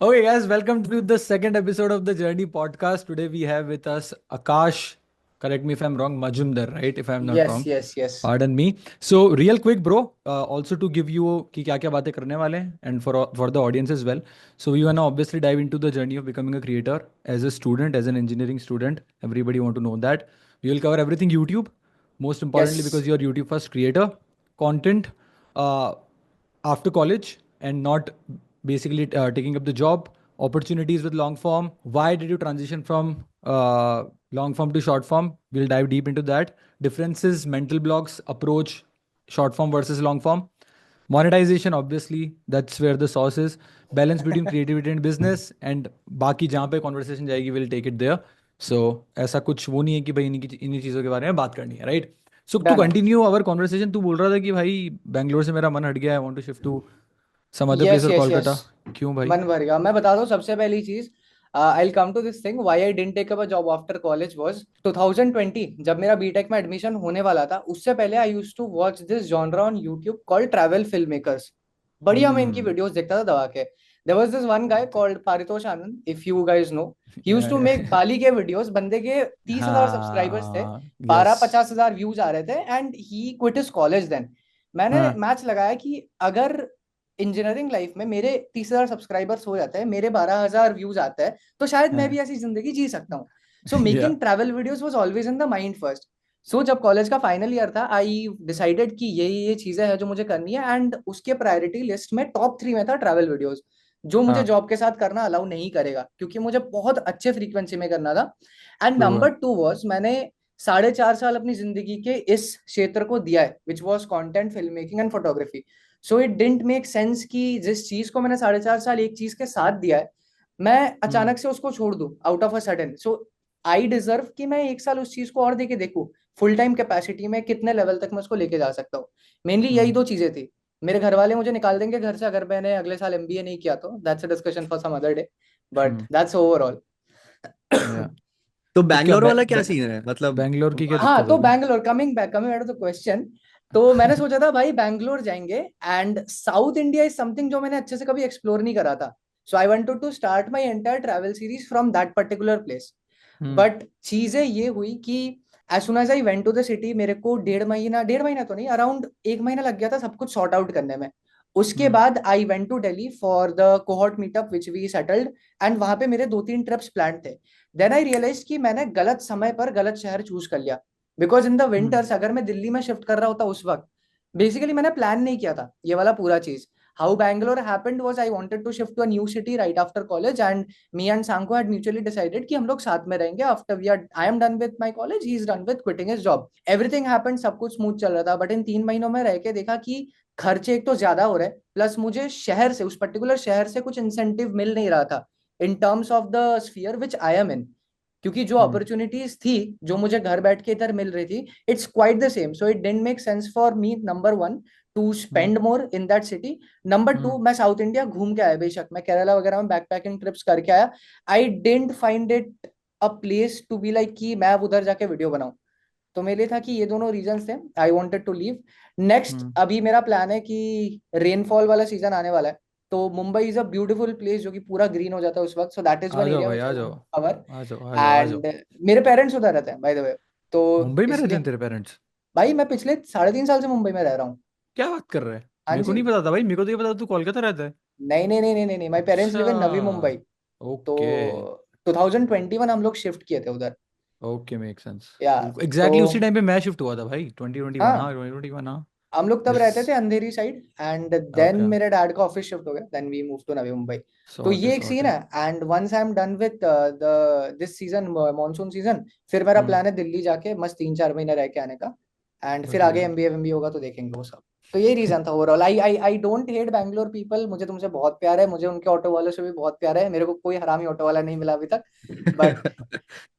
Okay, guys, welcome to the second episode of the Journey podcast. Today we have with us Akash. Correct me if I'm wrong, Majumdar, right? If I'm not Yes, wrong, yes, yes. pardon me. So, real quick, bro. Also to give you कि क्या क्या बातें करने वाले हैं, and for the audience as well. So we wanna obviously dive into the journey of becoming a creator as a student, as an engineering student. Everybody want to know that. We will cover everything YouTube. Most importantly, Yes. because you're YouTube first creator, content. Uh, After college and not basically taking up the job opportunities with long form. Why did you transition from long form to short form? We'll dive deep into that. Differences, mental blocks, approach, short form versus long form. Monetization, obviously, that's where the sauce is. Balance between creativity and business, and बाकी जहाँ पे conversation जाएगी, we'll take it there. So ऐसा कुछ वो नहीं है कि भाई इन्हीं चीज़ों के बारे में बात करनी है, right? सो टू डन है। कंटिन्यू आवर कॉन्वर्सेशन, तू बोल रहा था कि भाई बैंगलोर से मेरा मन हट गया, I want to shift to some other place yes, और यस, यस। कोलकाता। क्यों भाई? मन भर गया। मैं बता दूं सबसे पहली चीज, I come to this thing why I didn't take up a job after college was 2020 जब मेरा बीटेक में एडमिशन होने वाला था। उससे पहले I used to watch this genre on YouTube called travel film makers. बढ़िया मैं इनकी हम्म। वीडियोस देखता था दबा के। There was this one guy called Paritosh Anand, if you guys know. He used to make Bali के वीडियोस। बंदे के 30,000 सब्सक्राइबर्स थे, हाँ, बारह यस। 50,000 व्यूज आ रहे थे, and he quit his college then. मैंने हाँ, मैच लगाया कि अगर इंजीनियरिंग लाइफ में मेरे 30,000 सब्सक्राइबर्स हो जाते हैं, मेरे 12,000 व्यूज आते हैं, तो शायद मैं भी हाँ, ऐसी जिंदगी जी सकता हूँ। So yeah. Making travel videos was always in the mind first. So जब कॉलेज का फाइनल ईयर था, आई डिसाइडेड कि ये चीजें हैं जो मुझे करनी है, एंड उसके प्रायोरिटी लिस्ट में टॉप 3 में था ट्रैवल वीडियोस, जो मुझे हाँ, जॉब के साथ करना अलाउ नहीं करेगा क्योंकि मुझे बहुत अच्छे फ्रीक्वेंसी में करना था। एंड ट्रू है। नंबर 2 वॉज, मैंने 4.5 साल अपनी जिंदगी के इस क्षेत्र को दिया है, which was content film making and photography. So it didn't make sense कि जिस चीज को मैंने 4.5 साल एक चीज के साथ दिया है, मैं हम्म। अचानक से उसको छोड़ दूं out of a sudden. So I deserve कि मैं एक साल उस चीज को और देके देखूं, फुल टाइम कैपेसिटी में कितने लेवल तक मैं उसको लेके जा सकता हूँ। मेनली यही हम्म। दो चीजें थी। मेरे घर वाले मुझे निकाल देंगे घर से अगर मैंने अगले साल एमबीए नहीं किया, तो that's a discussion for some other day, but hmm. That's overall. Yeah. तो तो क्या बैंगलोर वाला क्या सीन है मतलब? बैंगलोर की क्या हाँ, दिक्कत तो होगी? Bangalore, coming back to the question. तो मैंने सोचा था भाई बैंगलोर जाएंगे, and South India is something जो मैंने अच्छे से कभी एक्सप्लोर नहीं करा था। So I wanted to start my entire travel series from that particular place. Hmm. But चीजें ये हुई कि as soon as I went to the city, मेरे को 1.5 महीना, 1.5 महीना तो नहीं, अराउंड 1 महीना लग गया था सब कुछ सॉर्ट आउट करने में। उसके हम्म। बाद I went to Delhi for the cohort meetup which we settled, and वहां पे मेरे 2-3 ट्रिप्स प्लान थे। देन आई रियलाइज कि मैंने गलत समय पर गलत शहर चूज कर लिया। Because in the hmm. Winters अगर मैं दिल्ली में शिफ्ट कर रहा होता उस वक्त, बेसिकली मैंने प्लान नहीं किया था ये वाला पूरा चीज। How Bangalore happened was I wanted to shift to a new city right after college, and me and Sanko had mutually decided कि हम लोग साथ में रहेंगे after we are, I am done with my college, he is done with quitting his job. Everything happened, सब कुछ smooth चल रहा था, बट इन 3 महीनों में रह के देखा कि खर्चे एक तो ज्यादा हो रहे, प्लस मुझे शहर से, उस पर्टिकुलर शहर से कुछ इंसेंटिव मिल नहीं रहा था in terms of the sphere which I am in. क्योंकि जो हम्म। अपॉर्चुनिटीज थी जो मुझे घर बैठ के इधर मिल रही थी, it's quite the same. So it didn't make sense for me, number one, to hmm. Spend more in that city. Number two, hmm. मैं साउथ इंडिया घूम के आया, बेशक मैं केरला वगैरह में बैकपैकिंग ट्रिप्स करके आया। I didn't find it a place to be like कि मैं अब उधर जाके वीडियो बनाऊं। तो मेरे लिए था कि ये दोनों रीजंस थे, I wanted to leave. Next, hmm. अभी मेरा प्लान है कि रेनफॉल वाला सीजन आने वाला है, तो Mumbai is a beautiful place जो कि पूरा ग्रीन हो जाता है उस वक्त। So that is a one जाओ एरिया भाई, व्हिच आ आई जाओ। Want to cover. आ जाओ, आ जाओ, आ जाओ। एंड मेरे पेरेंट्स उधर रहते हैं बाय द वे, तो मुंबई में रहते इसलिए हैं तेरे पेरेंट्स? भाई मैं पिछले 3.5 साल से मुंबई में रह रहा हूँ। क्या बात कर रहे हैं? हाँ मेरे को जी। नहीं पता था भाई, मेरे को तो ये पता था तू कोलकाता रहता है। नहीं, नहीं, नहीं, नहीं, नहीं, नहीं, माई पेरेंट्स अच्छा। लिव इन नवी मुंबई। तो ओके। 2021 हम लोग शिफ्ट किए थे उधर। Okay, make sense. या बिल्कुल तो एग्जैक्टली उसी टाइम पे मैं शिफ्ट हुआ था भाई, 2021। हाँ, हाँ, 2021, हाँ। हम लोग तब जिस। रहते थे Andheri side, and then okay. मेरे डैड का ऑफिस शिफ्ट हो गया, then we move to Navi Mumbai. तो सॉर्टेड, ये एक सीन सॉर्टेड। है, and once I am done with the this season, monsoon season, फिर मेरा हम्म। प्लान है दिल्ली जाके मस्त 3-4 महीने रह के आने का। एंड फिर आगे बढ़िया। एमबीए होगा तो देखेंगे वो सब। तो यही रीजन था overall. I don't hate Bangalore people, मुझे तुमसे बहुत प्यार है, मुझे उनके ऑटो वालों से भी बहुत प्यार है, मेरे को कोई हरामी ऑटो वाला नहीं मिला अभी तक। बट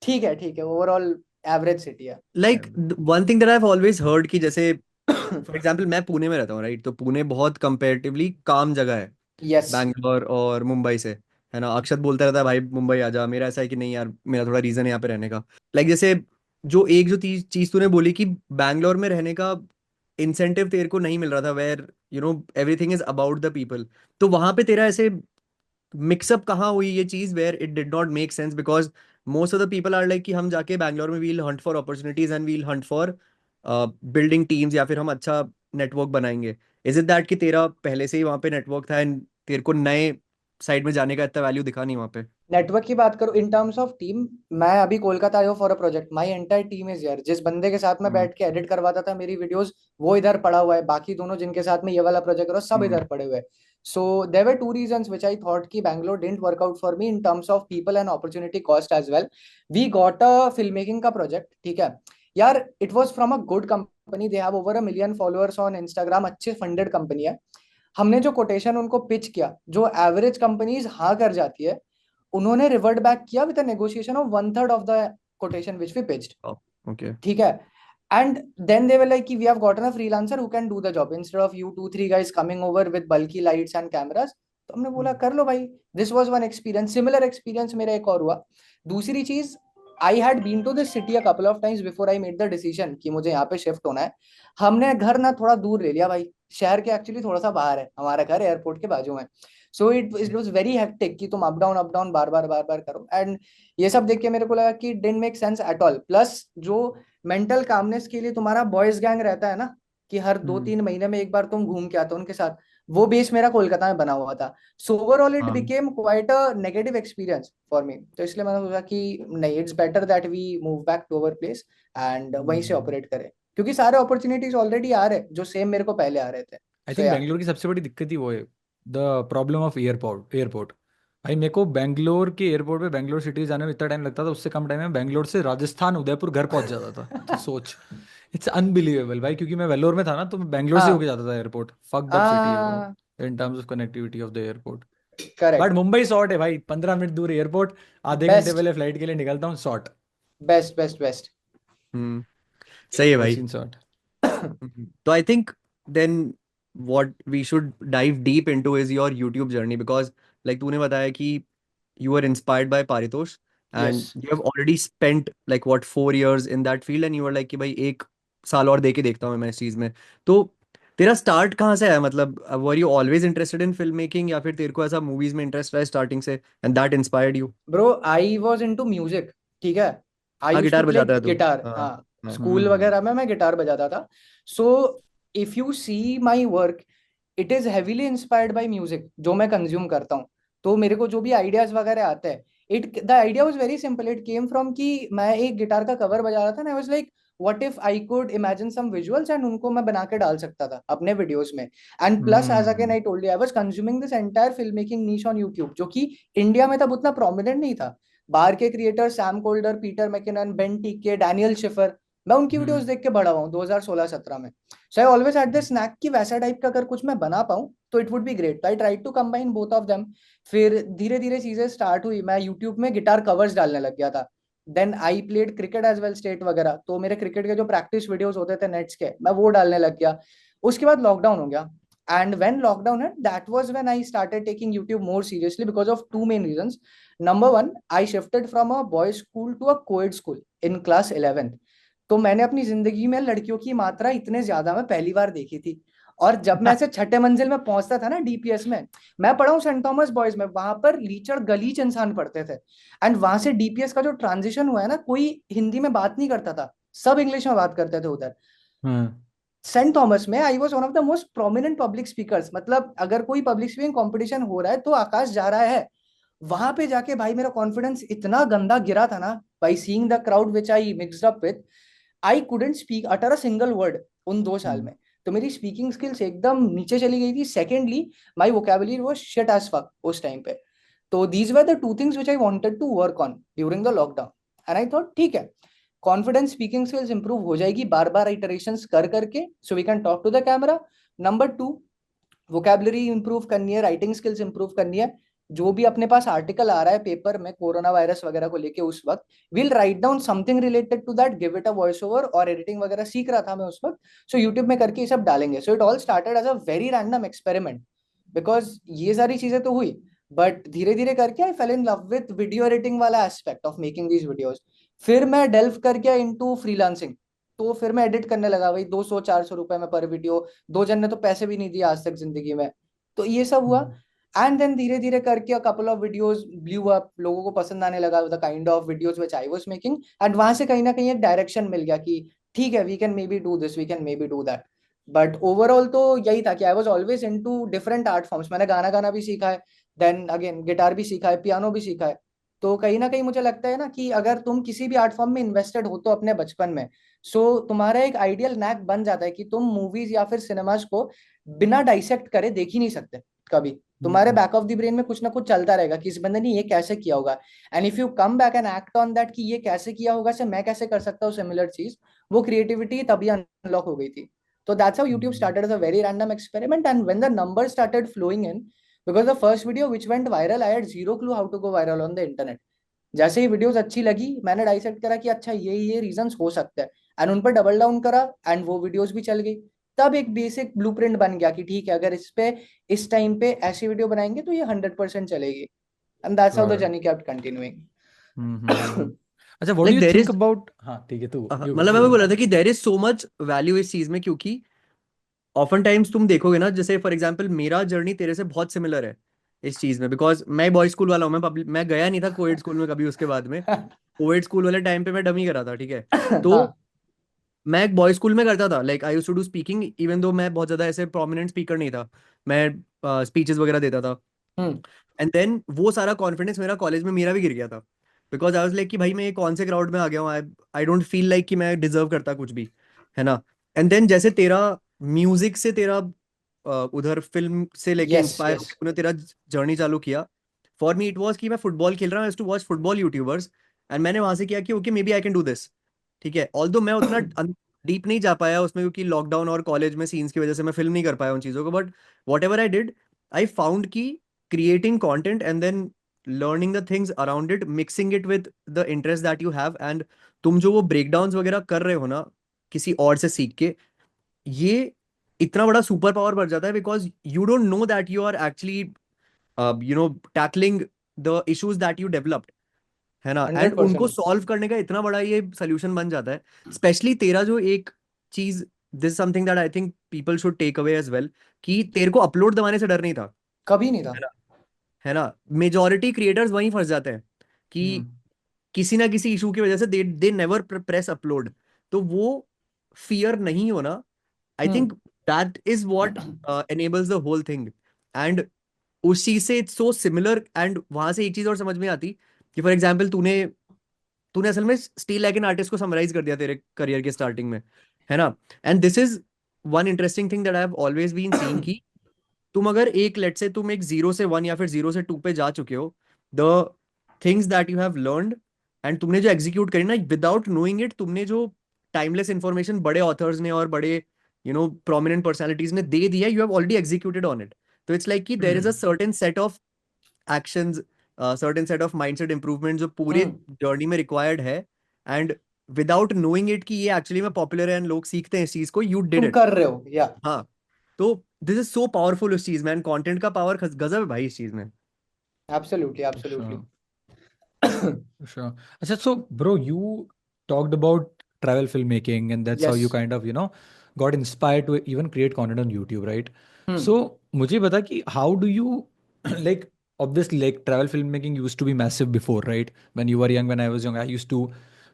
ठीक है, ठीक है, ओवरऑल एवरेज सिटी है। Like one thing that I have always heard कि जैसे फॉर एग्जांपल मैं पुणे में रहता हूँ, राइट? तो पुणे बहुत कंपैरेटिवली काम जगह है यस। बैंगलोर और मुंबई से, है ना? अक्षत बोलता रहता है भाई मुंबई आ जा। मेरा ऐसा है कि नहीं यार, मेरा थोड़ा रीजन है यहाँ पे रहने का। लाइक जैसे जो चीज तूने बोली कि बैंगलोर में रहने का इंसेंटिव तेरे को नहीं मिल रहा था, where everything is about the people. तो वहां पे तेरा ऐसे मिक्सअप कहाँ हुई ये चीज where it did not make sense, because most of the people are like कि हम जाके बैंगलोर में we'll hunt for opportunities and we'll hunt for building teams, या फिर हम अच्छा नेटवर्क बनाएंगे। इज इट दैट कि तेरा पहले से ही वहाँ पे नेटवर्क था एंड तेरे को नए साइड में जाने का इतना वैल्यू दिखा नहीं वहाँ पे? नेटवर्क की बात करो इन टर्म्स ऑफ टीम, मैं अभी कोलकाता आया हूँ for a project, my entire team is here. जिस बंदे के साथ मैं हम्म। बैठ के एडिट करवाता था मेरी वीडियोस, वो इधर पड़ा हुआ है। बाकी दोनों जिनके साथ में ये वाला प्रोजेक्ट करो सब हम्म। इधर पड़े हुए हैं। So there were two reasons which I thought कि Bangalore didn't work out for me in terms of people and opportunity cost as well. We got a film making का प्रोजेक्ट, ठीक है यार, it was from a good company, they have over 1 million followers on Instagram, अच्छे funded company है। हमने जो quotation उनको pitch किया, जो एवरेज कंपनीज हाँ कर जाती है, उन्होंने रिवर्ट बैक किया with negotiation of 1/3 of the quotation which we pitched, okay. ठीक है। And then they were like कि we have gotten a freelancer who can do the job instead of you 2-3 guys coming over with bulky lights and cameras. तो हमने बोला कर लो भाई। This was one experience. Similar experience मेरा एक और हुआ। दूसरी चीज, I had been to this city a couple of times before I made the decision कि मुझे यहाँ पे शिफ्ट होना है। हमने घर ना थोड़ा दूर ले लिया भाई, शहर के एक्चुअली थोड़ा सा बाहर है हमारा घर, एयरपोर्ट के बाजू में। So it was very hectic कि तुम अप डाउन बार बार करो। एंड ये सब देख के मेरे को लगा कि didn't make sense at all. Plus जो मेंटल कामनेस के लिए तुम्हारा बॉयज गैंग रहता है ना, कि हर 2-3 महीने में एक बार तुम घूम के आते हो उनके साथ, वो बेस मेरा कोलकाता में बना हुआ था। सो ओवरऑल इट हाँ। Became quite a negative experience for me. तो इसलिए मैंने सोचा कि नहीं, it's better that we move back to our place and वहीं से ऑपरेट करें, क्योंकि सारे अपॉर्चुनिटीज ऑलरेडी आ रहे जो सेम मेरे को पहले आ रहे थे। आई सो थिंक या बेंगलोर की सबसे बड़ी दिक्कत ही वो है, द प्रॉब्लम ऑफ एयरपोर्ट। भाई मेरे को बेंगलोर के एयरपोर्ट पे बेंगलोर सिटी जाने में इतना टाइम लगता था, उससे कम टाइम में बेंगलोर से राजस्थान उदयपुर घर पहुंच जाता था। तो सोच, इट्स अनबिलीवेबल भाई, क्योंकि मैं वेल्लोर में था ना, तो मैं बेंगलोर से होके हाँ जाता था एयरपोर्ट। फक्ड अप सिटी है वो हाँ, इन terms of connectivity of the airport. But correct. Mumbai short है भाई, 15 मिनट दूर एयरपोर्ट, आधे घंटे बेस्ट पहले फ्लाइट के लिए निकलता हूँ, short. Best best best. Hmm. सही है भाई। Machine short. तो I think then what we should dive deep into is your YouTube journey, because like तूने बताया कि you were inspired by Paritosh yes and you have already spent like what 4 years in that field and you were like कि भाई एक साल और दे के देखता हूँ मैं इस चीज में। तो तेरा स्टार्ट कहाँ से आया, मतलब were you always interested in film making या फिर तेरे को ऐसा मूवीज में इंटरेस्ट रहा है स्टार्टिंग से and that inspired you? Bro, I was into music, ठीक है। आई हाँ, यूज टू गिटार प्ले बजाता है तू। गिटार, हाँ। हाँ। हाँ। स्कूल वगैरह में मैं गिटार बजाता था। So if you see my work, it is heavily inspired by music जो मैं कंज्यूम करता हूँ। तो मेरे को जो भी आइडियाज वगैरह आते हैं, it the idea was very simple. It came from कि मैं एक गिटार का कवर बजा रहा था, I was like what if I could imagine some visuals and उनको मैं बना के डाल सकता था अपने वीडियोस में। And plus as again hmm. I told you, I was consuming this entire film making niche on YouTube, जो कि इंडिया में तब उतना प्रोमिनेंट नहीं था। बाहर के creator Sam Kolder, Peter McKinnon, Ben TK, Daniel Schiffer, मैं उनकी वीडियोस हम्म। देख के बड़ा हुआ हूँ 2016-17 में। So I always had this knack कि वैसा टाइप का अगर कुछ मैं बना पाऊँ तो it would be great. I try to combine both of them. फिर धीरे धीरे चीजें स्टार्ट हुई, मैं यूट्यूब में गिटार कवर्स डालने लग गया था। Then I played cricket as well, state वगैरह, तो मेरे क्रिकेट के जो प्रैक्टिस वीडियोस होते थे नेट्स के, मैं वो डालने लग गया। उसके बाद लॉकडाउन हो गया, and when lockdown hit, that was when I started taking YouTube more seriously because of two main reasons. Number one, I shifted from a boys school to a co-ed school in class 11th. तो मैंने अपनी जिंदगी में लड़कियों की मात्रा इतने ज्यादा मैं पहली बार देखी थी। और जब मैं ऐसे छठे मंजिल में पहुंचता था ना डीपीएस में, मैं पढ़ा हूँ सेंट थॉमस बॉयज में, वहां पर लीचड़ गलीच इंसान पढ़ते थे। एंड वहां से डीपीएस का जो ट्रांजिशन हुआ है ना, कोई हिंदी में बात नहीं करता था, सब इंग्लिश में बात करते थे उधर। हाँ। सेंट थॉमस में I was one of the most prominent public speakers, मतलब अगर कोई पब्लिक स्पीकिंग कॉम्पिटिशन हो रहा है तो आकाश जा रहा है। वहां पे जाके भाई मेरा कॉन्फिडेंस इतना गंदा गिरा था ना, by seeing the crowd which I mixed up with, I couldn't speak utter a single word उन 2 साल में। तो मेरी स्पीकिंग स्किल्स एकदम नीचे चली गई थी। Secondly, my vocabulary was shit as fuck उस टाइम पे। तो these were the two things which I wanted to work on during the lockdown. And I thought ठीक है, कॉन्फिडेंस, स्पीकिंग स्किल्स इंप्रूव हो जाएगी बार बार इटरेशंस कर करके, so we can talk to the camera. Number 2, vocabulary improve करनी है, writing skills improve करनी है। जो भी अपने पास आर्टिकल आ रहा है पेपर में कोरोना वायरस वगैरह को लेके उस वक्त, will write down something related to that, give it a voice over, और एडिटिंग वगैरह सीख रहा था मैं उस वक्त। सो यूट्यूब में करके ये सब डालेंगे। So it all started as a very random experiment, because ये सारी चीजें तो हुई, बट धीरे धीरे करके I fell in love with video editing वाला aspect of making these videos. फिर मैं डेल्व कर गया इनटू फ्रीलांसिंग। तो फिर मैं एडिट करने लगा भाई, 200-400 रुपए में पर वीडियो। 2 जन ने तो पैसे भी नहीं दिए आज तक जिंदगी में। तो ये सब हुआ। एंड देन धीरे धीरे करके couple of videos blew up, लोगों को पसंद आने लगा the kind of videos which I was making, and वहां से कहीं ना कहीं एक डायरेक्शन मिल गया कि ठीक है, we can maybe do this, we can maybe do that. But overall तो यही था कि I was always into different art forms. मैंने गाना गाना भी सीखा है, देन अगेन गिटार भी सीखा है, पियानो भी सीखा है। तो कहीं ना कहीं मुझे लगता है ना कि अगर तुम किसी भी आर्ट फॉर्म में इन्वेस्टेड हो तो अपने बचपन में, सो तुम्हारा एक आइडियल नैक बन जाता है कि तुम मूवीज या फिर सिनेमाज को बिना डाइसेक्ट करे देख ही नहीं सकते कभी। तुम्हारे बैक ऑफ द ब्रेन में कुछ ना कुछ चलता रहेगा कि इस बंदे ने ये कैसे किया होगा, and if you come back and act on that कि ये कैसे किया होगा से मैं कैसे कर सकता हूँ सिमिलर चीज, वो क्रिएटिविटी तभी अनलॉक हो गई थी। तो that's how YouTube started as a very random experiment, and when the numbers started flowing in, because the first video which went viral, I had zero clue how to go viral on the internet. जैसे ही videos अच्छी लगी, मैंने dissect करा कि अच्छा ये reasons हो सकते हैं, एंड उन पर डबल डाउन करा, एंड वो वीडियोस भी चल गई। तब एक बेसिक ब्लूप्रिंट बन गया कि ठीक है, अगर इस पे इस टाइम पे ऐसी वीडियो बनाएंगे तो ये 100% चलेगी, and that's how the Sure. Journey kept continuing. अच्छा, what do Like you there think is about? हाँ ठीक है, तू you मतलब go. मैं बोल रहा था कि there is so much value इस चीज में, क्योंकि ऑफन टाइम्स तुम देखोगे ना, जैसे फॉर एग्जांपल मेरा जर्नी तेरे से बहुत सिमिलर है इस चीज में, बिकॉज मैं बॉय स्कूल वाला हूँ, मैं गया नहीं था कोएड स्कूल में कभी। उसके बाद में कोएड स्कूल वाले टाइम पे मैं डमी करा था, ठीक है। तो हाँ। मैं एक बॉय स्कूल में करता था, like I used to do speaking, even though मैं बहुत ज्यादा ऐसे प्रोमिनेंट स्पीकर नहीं था, मैं स्पीचेस वगैरह देता था। हम्म। एंड देन वो सारा कॉन्फिडेंस मेरा कॉलेज में मेरा भी गिर गया था, बिकॉज आई वाज लाइक कि भाई मैं ये कौन से क्राउड में आ गया हूँ, आई आई डोंट फील लाइक कि मैं डिजर्व करता कुछ भी, है ना। एंड देन जैसे तेरा म्यूजिक से तेरा उधर फिल्म से लेके यस इंस्पायर यस। होकर तूने तेरा जर्नी चालू किया। फॉर मी इट वाज कि मैं फुटबॉल खेल रहा हूँ to watch football YouTubers, and मैंने वहां से किया कि okay maybe I can do this, ठीक है। ऑल्दो मैं उतना डीप नहीं जा पाया उसमें, क्योंकि लॉकडाउन और कॉलेज में सीन्स की वजह से मैं फिल्म नहीं कर पाया उन चीज़ों को, but what ever I did, I found की creating content and then learning the things around it, mixing it with the interest that you have, and तुम जो वो breakdowns वगैरह कर रहे हो ना किसी और से सीख के, ये इतना बड़ा सुपर पावर बढ़ जाता है, because you don't know that you are actually tackling the issues that you developed, है ना। एंड उनको 100%। सॉल्व करने का इतना बड़ा ये सोल्यूशन बन जाता है। स्पेशली तेरा जो एक चीज, this something that I think people should take away as well, कि तेरे को अपलोड दबाने से डर नहीं था, कभी नहीं था। है ना। है ना, मेजोरिटी क्रिएटर्स वहीं फंस जाते हैं कि किसी ना किसी इशू की वजह से they they never press upload. तो वो फियर नहीं होना, I hmm. Think that is what enables the whole thing. And उस चीज से इट्स सो सिमिलर। एंड वहां से एक चीज और समझ में आती कि फॉर एग्जाम्पल तूने तूने असल में स्टील लाइक एन आर्टिस्ट को समराइज कर दिया तेरे करियर के स्टार्टिंग में, है ना। And this is one interesting thing that I have always been seeing कि तुम अगर एक लेट से तुम एक 0 से 1 या फिर 0 से 2 पे जा चुके हो, the things that you have learned and तुमने जो एग्जीक्यूट करी ना विदाउट नोइंग इट, तुमने जो टाइमलेस इंफॉर्मेशन बड़े ऑथर्स ने और बड़े प्रोमिनेंट पर्सनालिटीज ने दे दिया, you have already executed on it. तो इट्स लाइक कि there is a certain set of actions, certain set of mindset improvement जो पूरे हम्म। जर्नी में रिक्वायर्ड है। एंड विदाउट नोइंग इट कि ये एक्चुअली में पॉपुलर है एंड लोग सीखते हैं इस चीज को, यू डिड तुम इट। कर रहे हो या। हाँ, तो दिस इज सो पावरफुल उस चीज में, एंड कंटेंट का पावर गजब है भाई इस चीज में। Absolutely absolutely. Sure. Sure. Achha, so bro, you talked about travel filmmaking, and that's how you yes. kind of, got inspired to even create content on YouTube, right? Hmm. So, मुझे बता कि how do you like, obviously like travel filmmaking used to be massive before, right? When you were young, when I was young, I used to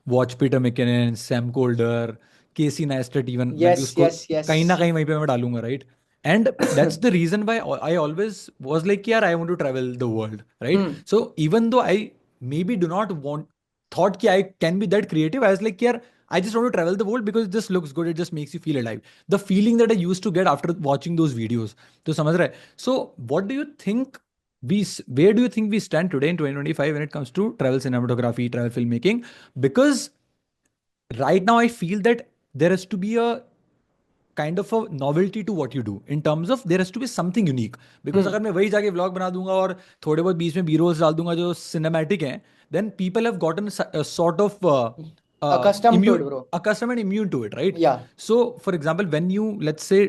watch Peter McKinnon, Sam Colder, Casey Neistat even, मैं भी yes उसको yes yes. कहीं ना कहीं वहीं पे मैं डालूंगा, right? And that's the reason why I always was like, yeah, I want to travel the world, right? Hmm. So even though I maybe do not want thought कि I can be that creative, I was like, yeah, I just want to travel the world because it just looks good, it just makes you feel alive, the feeling that I used to get after watching those videos. तो समझ रहा है? So what do you think where do you think we stand today in 2025 when it comes to travel cinematography, travel filmmaking? Because right now I feel that there has to be a kind of a novelty to what you do in terms of there has to be something unique. Because अगर मैं वही जाके vlog बना दूंगा और थोड़े बहुत बीच में b-rolls डाल दूंगा जो cinematic हैं, then people have gotten a sort of accustomed to it, immune, bro. accustomed and immune to it, right? Yeah. So for example, when you let's say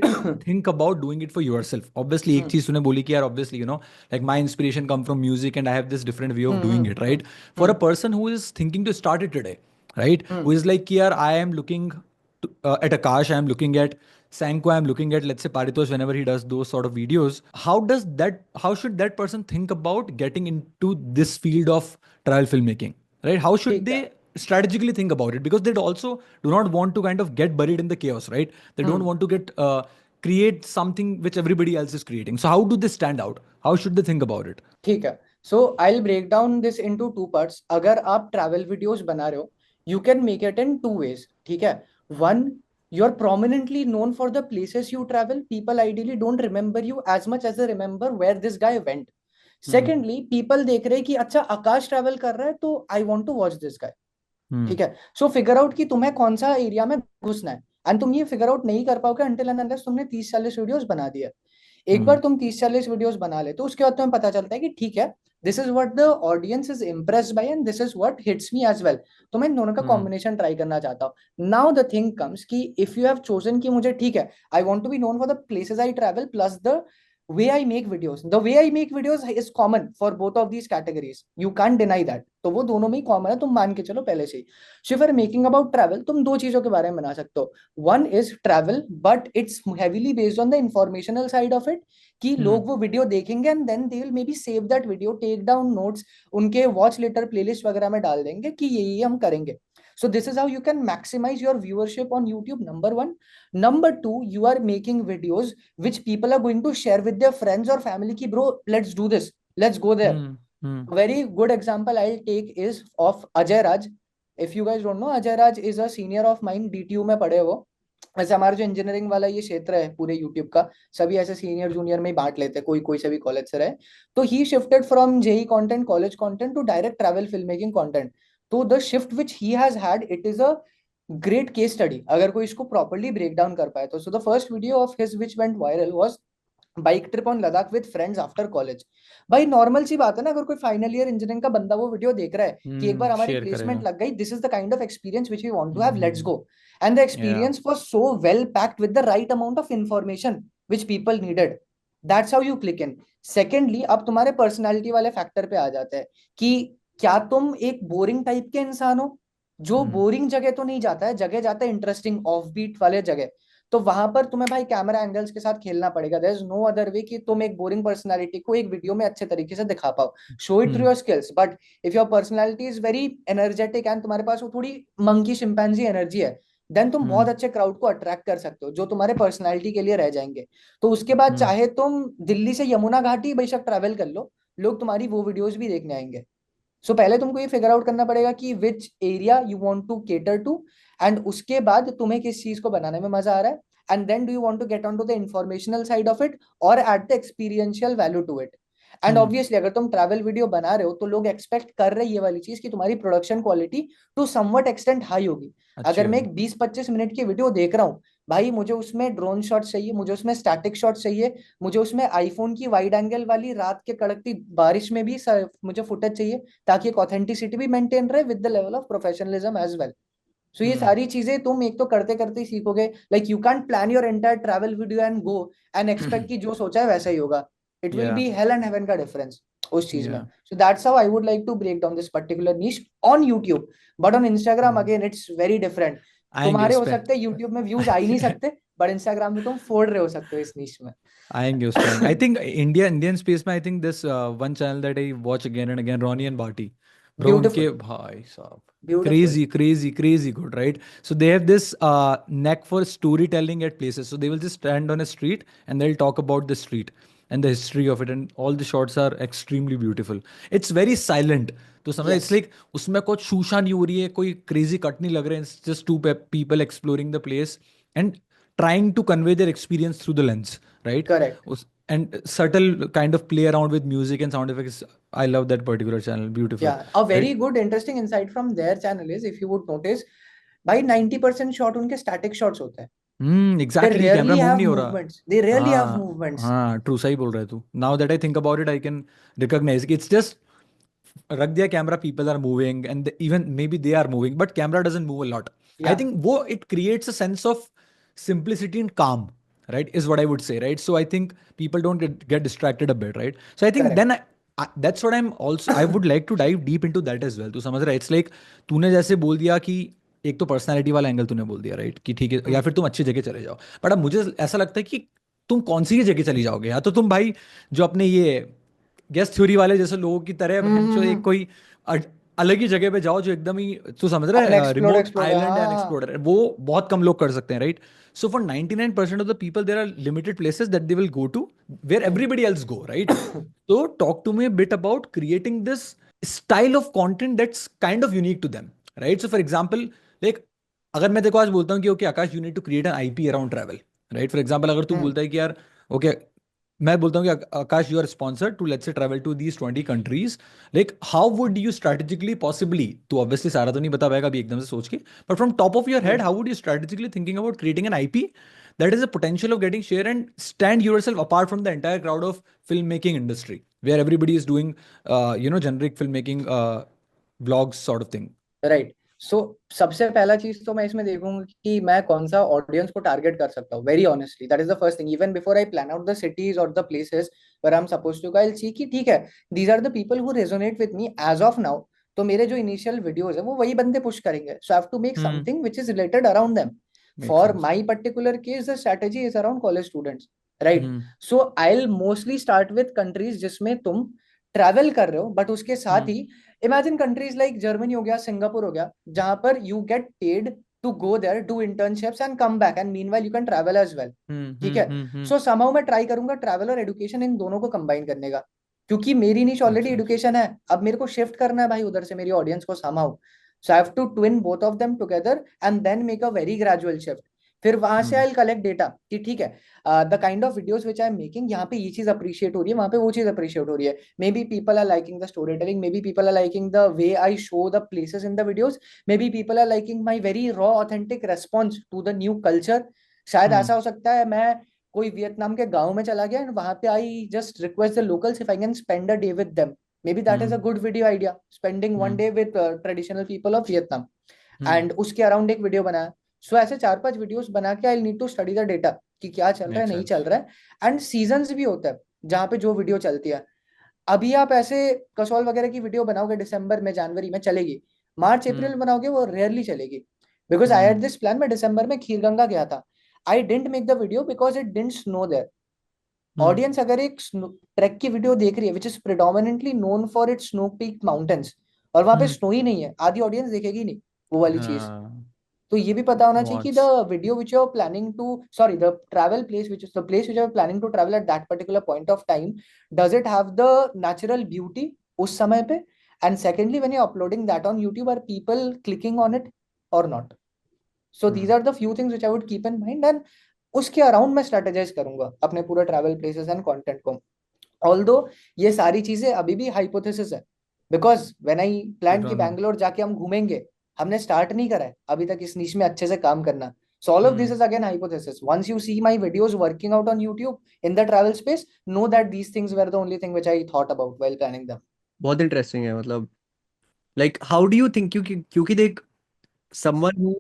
think about doing it for yourself, obviously एक चीज तूने बोली कि यार obviously like my inspiration come from music and I have this different way of doing it, right? For a person who is thinking to start it today, right? Who is like कि यार I am looking at Akash, I am looking at Sanko I'm looking at, let's say Paritosh, whenever he does those sort of videos, how should that person think about getting into this field of travel filmmaking, right? How should ठीक है. they strategically think about it? Because they also do not want to kind of get buried in the chaos, right? They don't want to get create something which everybody else is creating. So how do they stand out? How should they think about it? ठीक है. So I'll break down this into two parts. अगर आप travel videos बना रहे हो, you can make it in two ways. ठीक है. One, you're prominently known for the places you travel. People ideally don't remember you as much as they remember where this guy went. Secondly, people देख रहे हैं कि अच्छा आकाश travel कर रहा है तो I want to watch this guy. ठीक है. सो फिगर आउट कि तुम्हें कौन सा एरिया में घुसना है, एंड तुम ये फिगर आउट नहीं कर पाओगे अंटिल एंड अनलेस तुमने 30-40 वीडियोस बना दिया. एक बार तुम 30-40 वीडियोस बना ले तो उसके बाद तुम्हें पता चलता है कि ठीक है, this is what the audience is impressed by and this is what hits me as well. तो मैं इन दोनों का कॉम्बिनेशन ट्राई करना चाहता हूँ. नाउ द थिंग कम्स कि इफ यू हैव चोजन कि मुझे ठीक है, I want to be known for the places I travel plus the way I make videos. The way I make videos is common for both of these categories. You can't deny that. तो वो दोनों में ही common है, तुम मान के चलो पहले से ही. So if you're making about travel, तुम दो चीजों के बारे में बना सकते हो. One is travel, but it's heavily based on the informational side of it. कि लोग वो वीडियो देखेंगे and then they will maybe save that video, take down notes, उनके watch later playlist वगैरह में डाल देंगे कि ये हम करेंगे. So this is how you can maximize your viewership on YouTube. Number one. Number two, you are making videos which people are going to share with their friends or family ki bro, let's do this, let's go there. A very good example I'll take is of Ajay Raj. If you guys don't know, Ajay Raj is a senior of mine. DTU में पढ़े वो. ऐसे हमारा जो engineering वाला ये क्षेत्र है पूरे यूट्यूब का, सभी ऐसे सीनियर जूनियर में ही बांट लेते हैं, कोई कोई से भी कॉलेज से रहे. तो he shifted from JEE content, college content to direct travel film making content. तो the shift which he has had, it is a great case study अगर कोई इसको प्रॉपर्ली ब्रेक डाउन कर पाए तो. So the first video of his which went viral was bike trip on Ladakh with friends after college. भाई normal सी बात है ना, अगर कोई फाइनल ईयर इंजीनियरिंग का बंदा वो वीडियो देख रहा है कि एक बार हमारी प्लेसमेंट लग गई, this is the kind of experience which we want to have, let's go. And the experience was so well packed with the right amount of information which people needed. That's how you click in. Secondly, अब तुम्हारे personality वाले factor पे आ जाते हैं कि क्या तुम एक बोरिंग टाइप के इंसान हो जो बोरिंग जगह तो नहीं जाता है, जगह जाता है इंटरेस्टिंग ऑफ बीट वाले जगह. तो वहां पर तुम्हें भाई कैमरा एंगल्स के साथ खेलना पड़ेगा. There is no other way कि तुम एक बोरिंग पर्सनालिटी को एक वीडियो में अच्छे तरीके से दिखा पाओ. Show it through your skills. But if your personality is very energetic and तुम्हारे पास वो थोड़ी मंकी शिंपैंजी एनर्जी है, देन तुम बहुत अच्छे क्राउड को अट्रैक्ट कर सकते हो जो तुम्हारे पर्सनालिटी के लिए रह जाएंगे. तो उसके बाद चाहे तुम दिल्ली से यमुना घाटी बेशक ट्रैवल कर लो, लोग तुम्हारी वो वीडियोज भी देखने आएंगे. सो पहले तुमको ये फिगर आउट करना पड़ेगा कि which area you want to cater to, and उसके बाद तुम्हें किस चीज को बनाने में मजा आ रहा है, and then do you want to get on to the informational side of it और at the experiential value to it. And obviously अगर तुम ट्रैवल वीडियो बना रहे हो तो लोग एक्सपेक्ट कर रहे हैं ये वाली चीज कि तुम्हारी production quality to somewhat extent high होगी. अगर मैं एक 20-25 मिनट की वीडियो देख रहा हूँ, भाई मुझे उसमें ड्रोन शॉट चाहिए, मुझे उसमें स्टैटिक शॉट चाहिए, मुझे उसमें आईफोन की वाइड एंगल वाली रात के कड़कती बारिश में भी मुझे फुटेज चाहिए ताकि एक ऑथेंटिसिटी भी मेंटेन रहे with the level of professionalism as well. सो ये सारी चीजें तुम एक तो करते करते ही सीखोगे. Like you can't plan your entire travel video and go and expect कि जो सोचा है वैसा ही होगा. It will be hell and heaven का डिफरेंस उस चीज में. So that's how I would like to break down this particular niche on YouTube. But on Instagram again it's very different. तुम्हारे हो सकते हैं यूट्यूब में व्यूज आ ही नहीं सकते, बट इंस्टाग्राम में तुम फोड़ रहे हो सकते हो इस नीश में. आएंगे उस time. I think Indian space में I think this one channel that I watch again and again, Ronnie and Barry. Bro, उनके भाई साहब crazy good, right? So they have this knack for storytelling at places. So they will just stand on a street and they'll talk about the street and the history of it, and all the shots are extremely beautiful. It's very silent. तो समझ, it's like उसमें कोई शूशा नहीं हो रही है, कोई crazy cut नहीं लग रहा है. It's just two people exploring the place and trying to convey their experience through the lens, right? Correct. And subtle kind of play around with music and sound effects. I love that particular channel. Beautiful. Yeah, a very good interesting insight from their channel is, if you would notice, by 90% shot उनके static shots होते हैं. Exactly. They camera rarely move have नहीं हो रहा. movements. They rarely have movements. हाँ, true, सही बोल रहा है तू. Now that I think about it, I can recognize it's just रख दिया camera, people are moving and even maybe they are moving, but camera doesn't move a lot. I think वो it creates a sense of simplicity and calm, right, is what I would say, right? So I think people don't get distracted a bit, right? So I think then that's what I would like to dive deep into that as well. तू समझ रहा है? It's like तूने जैसे बोल दिया कि एक तो पर्सनालिटी वाला एंगल तूने बोल दिया, राइट, कि ठीक है, या फिर तुम अच्छी जगह चले जाओ। बट अब मुझे ऐसा लगता है कि तुम कौन सी जगह चली जाओगे, या तो तुम भाई जो अपने ये गेस्ट थ्योरी वाले जैसे लोगों की तरह जो एक कोई अ- अलग ही जगह पे जाओ, जो एकदम ही, तू समझ रहा है, अनएक्सप्लोर्ड रिमोट एक्सप्लोर, आइलैंड है, हाँ अनएक्सप्लोर्ड है, वो बहुत कम लोग कर सकते हैं, right. So for 99% of the people there are limited places that they will go to where everybody else go, right. So talk to me a bit about creating this style of content that's kind of unique to them, right? So for example, like अगर मैं देखो आज बोलता हूँ कि okay Akash, you need to create an IP around travel, right. For example अगर तू बोलता है कि यार ओके, मैं बोलता हूँ कि Akash, you are sponsored to let's say travel to these 20 countries, like how would you strategically possibly, तू ऑब्वियसली सारा तो नहीं बता पाएगा अभी एकदम से सोच के, but from top of your head, how would you strategically thinking about creating an IP that is a potential of getting share and stand yourself apart from the entire crowd of filmmaking industry where everybody is doing generic filmmaking vlogs sort of thing. Right. So सबसे पहला चीज तो मैं इसमें देखूंगा कि मैं कौन सा ऑडियंस को टारगेट कर सकता हूँ। Very honestly that is the first thing, even before I plan out the cities और the places where I am supposed to go, I will see कि ठीक है, these are the people who resonate with me as of now. तो मेरे जो initial videos है वो वही बंदे पुश करेंगे, so I have to make something which is related around them. Makes for sense. My particular case the strategy is around college students, right. Hmm. So I will mostly start with countries जिसमें तुम travel कर रहे हो, but उसके साथ ही imagine countries like Germany हो गया, सिंगापुर हो गया, जहां पर you get paid to go there, do internships and come back, and meanwhile you can travel as well. ठीक है। सो समहाउ मैं ट्राई करूंगा ट्रैवल और एजुकेशन इन दोनों को कंबाइन करने का, क्योंकि मेरी निश ऑलरेडी sense. एजुकेशन है, अब मेरे को शिफ्ट करना है भाई उधर से मेरी ऑडियंस को somehow. So I have to twin both of them together and then make a very gradual shift. फिर वहां से आई विल कलेक्ट डेटा कि ठीक है, the kind of videos which I am making, यहाँ पे ये चीज अप्रिशिएट हो रही है, वहां पे वो चीज अप्रिशिएट हो रही है। Maybe people are liking the storytelling, maybe people are liking the way I show the places in the videos, maybe people are liking my very raw authentic response to the new culture। शायद ऐसा हो सकता है मैं कोई Vietnam के गांव में चला गया एंड वहां पे I just request the locals if I can spend a day with them, maybe that is a good video idea, spending one day with traditional people of Vietnam, and उसके around एक video बनाया। So ऐसे 4-5 videos बना के I need to study the data कि क्या चल रहा है, Makes नहीं sense. चल रहा है, एंड सीजन्स भी होता है जहाँ पे जो वीडियो चलती है। अभी आप ऐसे कसौल वगैरह की वीडियो बनाओगे दिसंबर में, जनवरी में चलेगी, मार्च अप्रैल में बनाओगे वो रेयरली चलेगी। Because I had this plan, मैं दिसंबर में खीरगंगा गया था, I didn't make the video because it didn't snow there. Audience अगर एक ट्रैक की वीडियो देख रही है which is predominantly known for its snow peak mountains, और वहां पे स्नो ही नहीं है, आधी ऑडियंस देखेगी नहीं वो वाली चीज। हाँ, तो ये भी पता होना चाहिए कि the watch. Video which you are planning to, sorry the travel place which is the place which you are planning to travel at that particular point of time, does it have the natural beauty उस समय पे, and secondly when you uploading that on YouTube are people clicking on it or not. So these are the few things which I would keep in mind, and उसके around मैं strategise करूंगा अपने पूरे travel places and content को। Although ये सारी चीजें अभी भी हाइपोथेसिस है, बिकॉज व्हेन आई प्लान कि Run. बैंगलोर जाके हम घूमेंगे, हमने स्टार्ट नहीं करा है अभी तक इस नीश में अच्छे से काम करना। So all of this is again hypothesis. Once you see my videos working out on YouTube in the travel space, know that these things were the only thing which I thought about while planning them. बहुत interesting है, मतलब like how do you think, क्योंकि क्योंकि देख, someone who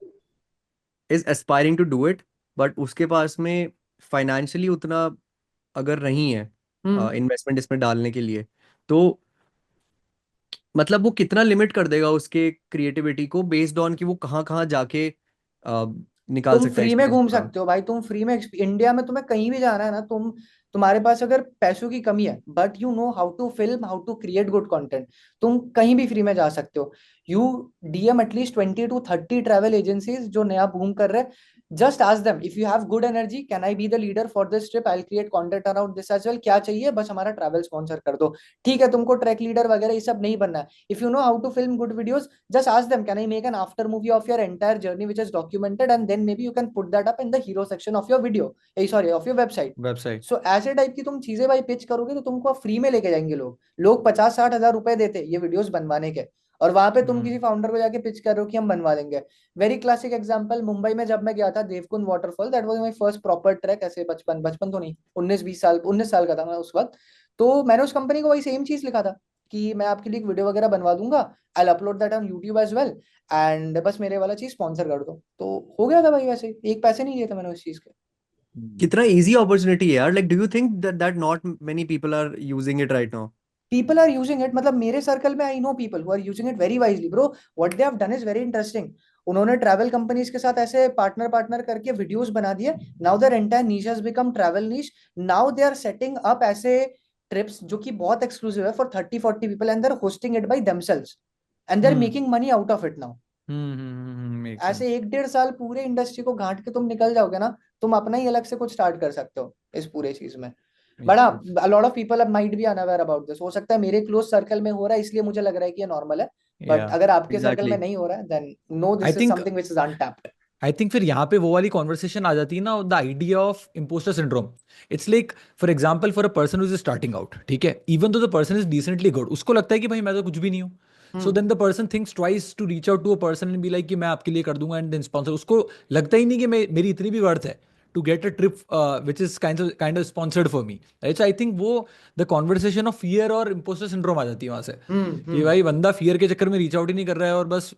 is aspiring to do it but उसके पास में financially उतना अगर नहीं है इन्वेस्टमेंट इसमें डालने के लिए, तो मतलब वो कितना लिमिट कर देगा उसके क्रिएटिविटी को बेस्ड ऑन कि वो कहाँ कहाँ जाके निकाल तुम सकता है फ्री में एक्सपीरियंस घूम पूरा। सकते हो भाई, तुम फ्री में इंडिया में तुम्हें कहीं भी जाना है ना, तुम्हारे पास अगर पैसों की कमी है but you know how to film, how to create good content, तुम कहीं भी फ्री में जा सकते हो। You DM at least 20 to 30 travel agencies जो नया बूम कर रहे हैं, just ask them if you have good energy, can I be the leader for this trip, I will create content around this as well, क्या चाहिए बस हमारा travel sponsor कर दो। ठीक है, तुमको ट्रैक लीडर वगैरह ये सब नहीं बनना है, if you know how to film good videos, just ask them, can I make an after movie of your entire journey which is documented, and then maybe you can put that up in the hero section of your video, sorry, of your website. Website. So ऐसे type की तुम चीजें भाई pitch करोगे तो तुमको free में लेके जाएंगे लोग। लोग 50-60 हजार रुपए देते ये वीडियोस बनवाने के, और वहां पे तुम किसी फाउंडर को जाके पिच कर रहे हो कि हम बनवा देंगे। वेरी क्लासिक एग्जांपल, मुंबई में जब मैं गया था Devkund waterfall, that was my first proper trek, ऐसे बचपन बचपन तो नहीं, 19-20 साल, 19 साल का था मैं उस वक्त। तो मैंने उस कंपनी को वही सेम चीज लिखा था कि मैं आपके लिए एक वीडियो वगैरह बनवा दूंगा, I will upload that on YouTube as well, and बस मेरे वाला चीज स्पॉन्सर कर दो। तो हो गया था भाई, वैसे एक पैसे नहीं लिए थे मैंने उस चीज के। कितना इजी अपॉर्चुनिटी है यार, like do you think that that not many people are using it right now? people are using it. मतलब मेरे सर्कल में I know people who are using it very wisely. Bro, what they have done is very interesting. उन्होंने travel companies के साथ ऐसे partner करके videos बना दिए. Now their entire niche has become travel niche. Now they are setting up ऐसे trips जो कि बहुत एक्सक्लूसिव है for 30-40 people and they are hosting it by themselves and they are making money out of it now. makes ऐसे sense. 1-1.5 साल पूरे industry को घाट के तुम निकल जाओगे ना, तुम अपना ही अलग से कुछ स्टार्ट कर सकते हो इस पूरे चीज में. बट Makes हाँ, sense. a lot of people might be unaware about this. हो सकता है मेरे क्लोज सर्कल में हो रहा है इसलिए मुझे लग रहा है कि ये नॉर्मल है. But Yeah. अगर आपके सर्कल में Exactly. नहीं हो रहा है, then no, I this is think something which is untapped. I think फिर यहाँ पे वो वाली कॉन्वर्सेशन आ जाती है ना, the idea of impostor syndrome. It's like for example for a person is starting out, ठीक है, even though the person is decently good, उसको लगता है कि भाई मैं तो कुछ भी नहीं हूँ. So then the person thinks twice to reach out to a person and be like कि मैं आपके लिए कर दूंगा एंड देन स्पॉन्सर. उसको लगता ही नहीं कि मेरी इतनी भी वर्थ है to get a trip which is kind of sponsored for me. Right, I think वो द कॉन्वर्सेशन ऑफ फियर और इम्पोस्टर सिंड्रोम आ जाती है वहां से कि भाई बंदा फियर के चक्कर में रीच आउट ही नहीं कर रहा है और बस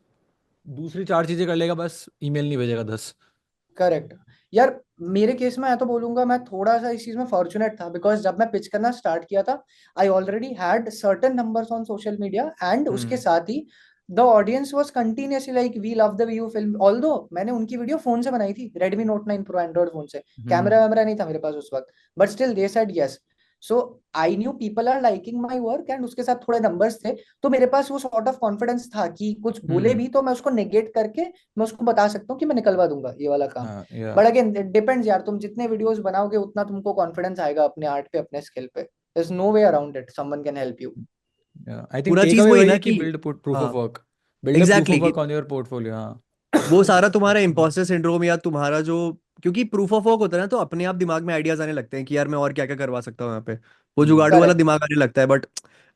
दूसरी 4 चीजें कर लेगा, बस ईमेल नहीं भेजेगा 10. करेक्ट. यार मेरे केस में मैं तो बोलूंगा मैं थोड़ा सा इस चीज में फॉर्चुनेट था, बिकॉज जब मैं पिच करना स्टार्ट किया था I already had certain numbers on social media and उसके साथ ही the audience was continuously like we love the view film. Although मैंने उनकी वीडियो फोन से बनाई थी, Redmi Note 9 Pro Android phone से, कैमरा वैमरा नहीं था मेरे पास उस वक्त, but still they said yes. So I knew people are liking my work and उसके साथ थोड़े नंबर्स थे, तो मेरे पास वो सॉर्ट ऑफ कॉन्फिडेंस था कि कुछ बोले भी तो मैं उसको नेगेट करके मैं उसको बता सकता हूँ कि मैं निकलवा दूंगा ये वाला काम. या बट अगेन इट डिपेंड्स यार, तुम जितने वीडियोस बनाओगे उतना तुमको कॉन्फिडेंस आएगा अपने आर्ट पे, अपने स्किल पे. There is no way around it, someone can help you. I think पूरा टेक चीज अवे वही वही ना है कि कि बिल्ड प्रूफ ऑफ हाँ work, build a proof exactly of exactly, work on your portfolio. हाँ. वो सारा तुम्हारा इम्पोस्टर सिंड्रोम या तुम्हारा जो, क्योंकि प्रूफ ऑफ वर्क होता है ना तो अपने आप दिमाग में आइडियाज आने लगते हैं कि यार मैं और क्या क्या करवा सकता हूँ यहाँ पे, वो जुगाड़ू वाला करेक्ट. दिमाग आने लगता है. बट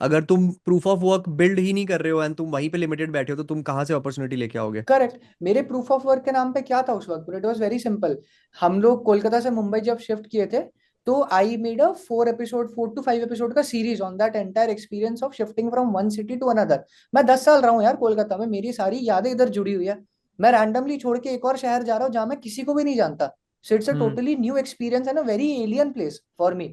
अगर तुम प्रूफ ऑफ वर्क बिल्ड ही नहीं कर रहे हो एंड तुम वहीं पे लिमिटेड बैठे हो तो तुम कहाँ से अपॉर्चुनिटी लेके आओगे. करेक्ट. मेरे प्रूफ ऑफ वर्क के नाम पे क्या था उस वक्त, इट वाज वेरी सिंपल. हम लोग कोलकाता से मुंबई जब शिफ्ट किए थे, तो I made a 4 to 5 episode का series on that entire experience of shifting from one city to another. मैं 10 साल रहा हूँ यार कोलकाता में, मेरी सारी यादें इधर जुड़ी हुई है. मैं रैंडमली छोड़ के एक और शहर जा रहा हूँ जहां मैं किसी को भी नहीं जानता. So it's a hmm. Totally new experience and a very alien place for me.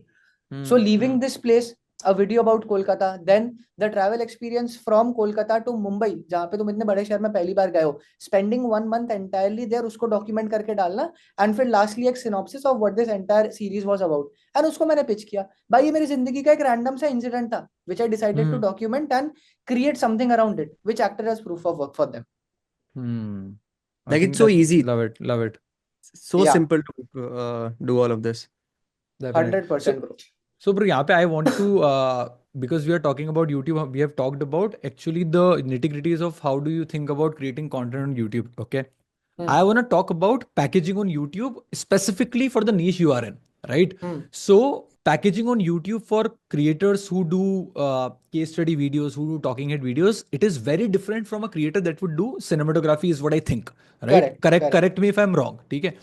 So hmm. leaving this place, a video about Kolkata, then the travel experience from Kolkata to Mumbai, जहाँ पे तुम इतने बड़े शहर में पहली बार गए हो, spending 1 month entirely there, उसको document करके डालना, and फिर lastly एक synopsis of what this entire series was about, and उसको मैंने pitch किया. भाई ये मेरी जिंदगी का एक random सा incident था, which I decided to hmm. document and create something around it, which acted as proof of work for them. Hmm. I Like it's think so that easy, love it, love it. so Yeah, simple to do all of this. Definitely. 100% bro. So bro, यहाँ पे I wanted to because we are talking about YouTube, we have talked about actually the nitty-gritties of how do you think about creating content on YouTube. Okay, I want to talk about packaging on YouTube specifically for the niche you are in, right? So packaging on YouTube for creators who do case study videos, who do talking head videos, it is very different from a creator that would do cinematography, is what I think, right? Correct. Correct me if I'm wrong. Okay.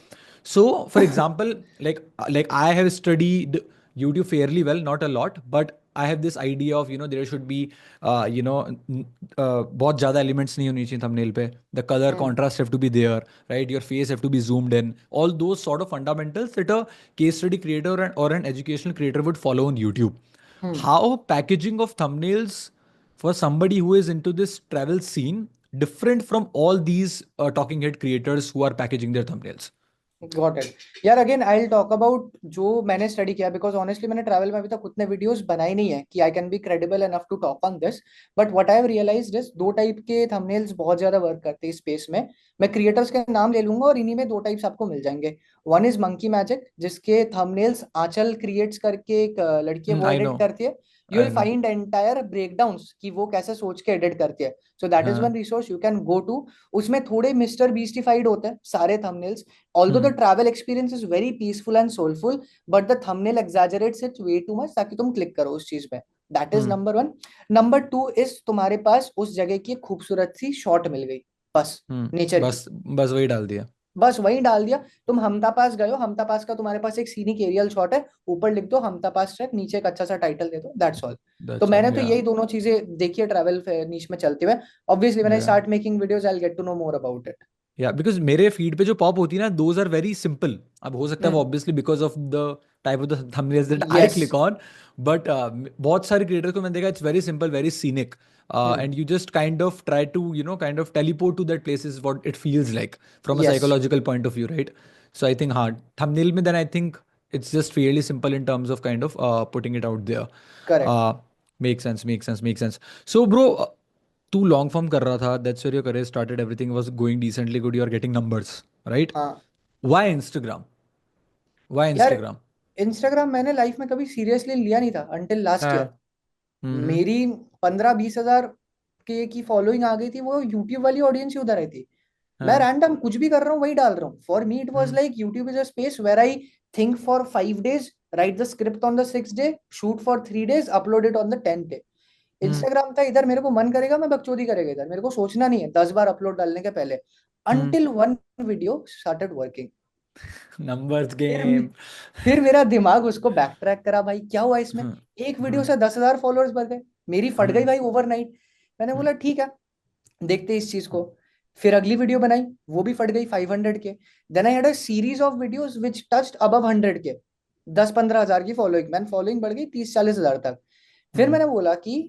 So for example, like I have studied YouTube fairly well, not a lot, but I have this idea of, there should be बहुत ज़्यादा elements नहीं होनी चाहिए thumbnail पे. The color contrast have to be there, right? Your face have to be zoomed in. All those sort of fundamentals that a case study creator or an educational creator would follow on YouTube. How packaging of thumbnails for somebody who is into this travel scene different from all these talking head creators who are packaging their thumbnails? Got it. यार again I will talk about जो मैंने study किया, because honestly मैंने travel में अभी तक उतने videos बनाए नहीं है कि I can be credible enough to talk on this. But what I have realised is 2 type के थंबनेल्स बहुत ज्यादा वर्क करते हैं इस स्पेस में. मैं क्रिएटर्स के नाम ले लूंगा और इन्हीं में 2 टाइप्स आपको मिल जाएंगे. वन इज मंकी मैजिक, जिसके थंबनेल्स आंचल क्रिएट्स करके एक लड़की है वो I एडिट know. करती है. You I will know. Find entire breakdowns कि वो कैसे सोच के एडिट करती है. सो दैट इज हाँ. One resource you can go to. उसमें थोड़े मिस्टर बीस्टिफाइड होते हैं सारे thumbnails. Although the travel experience is very peaceful and soulful, but the thumbnail exaggerates it way too much ताकि तुम क्लिक करो उस चीज पे. That is number 1. Number 2 is तुम्हारे पास उस जगह की एक खूबसूरत सी शॉट मिल गई, बस नेचर की, बस वही डाल दिया. बस वही डाल दिया. तुम हमता पास गए हो, हमता पास का तुम्हारे पास एक सीनिक एरियल शॉट है, ऊपर लिख दो हमता पास ट्रैक, नीचे एक अच्छा सा टाइटल दे दो, दैट्स ऑल. तो That's all. मैंने तो Yeah. यही दोनों चीजें देखी है ट्रैवल नीश में चलते हुए. Obviously when I Yeah. Start making videos I will get to know more about it. या बिकॉज मेरे फीड पे जो पॉप होती है ना, दोज आर वेरी सिंपल. अब हो सकता है वो obviously because of the type of the thumbnails that I Yes. Click on, but बहुत सारे क्रिएटर्स को मैंने देखा, it's very simple, very scenic, and you just kind of try to, kind of teleport to that place is what it feels like from a Yes. psychological point of view, right? So I think thumbnail mein, then I think it's just fairly simple in terms of kind of putting it out there. Correct. Makes sense. So bro, तू long form कर रहा था, that's where your career started, everything was going decently good, you are getting numbers, right? हाँ why Instagram? Why यार, Instagram? Instagram मैंने life में कभी seriously लिया नहीं था अंटिल लास्ट ईयर. हाँ. हम्म. मेरी 15-20 हजार की फॉलोइंग आ गई थी, वो यूट्यूब वाली ऑडियंस ही उधर आई थी. मैं हाँ. रैंडम कुछ भी कर रहा हूँ वही डाल रहा हूँ. For me it was hmm. Like YouTube is a space where I think for 5 days, write the script on the 6th day, shoot for 3 days, upload it on the 10th day. Hmm. Instagram था इधर मेरे को मन करेगा मैं बकचोदी करेगा, इधर मेरे को सोचना नहीं है 10 बार अपलोड डालने के पहले. Until one video started working. Numbers फिर गेम. फिर मेरा दिमाग उसको बैक ट्रैक करा, भाई क्या हुआ इसमें. हम्म. एक वीडियो हम्म. से 10,000 फॉलोअर्स बढ़ गए, मेरी फट गई हम्म. भाई ओवरनाइट. मैंने बोला ठीक है, देखते इस चीज को. फिर अगली वीडियो बनाई, वो भी फट गई 500 K. Then I had a series of videos which touched above 100 K. 10-15 हजार की फॉलोइंग, मैन फॉलोइंग बढ़ गई 30-40 हजार तक. फिर मैंने बोला कि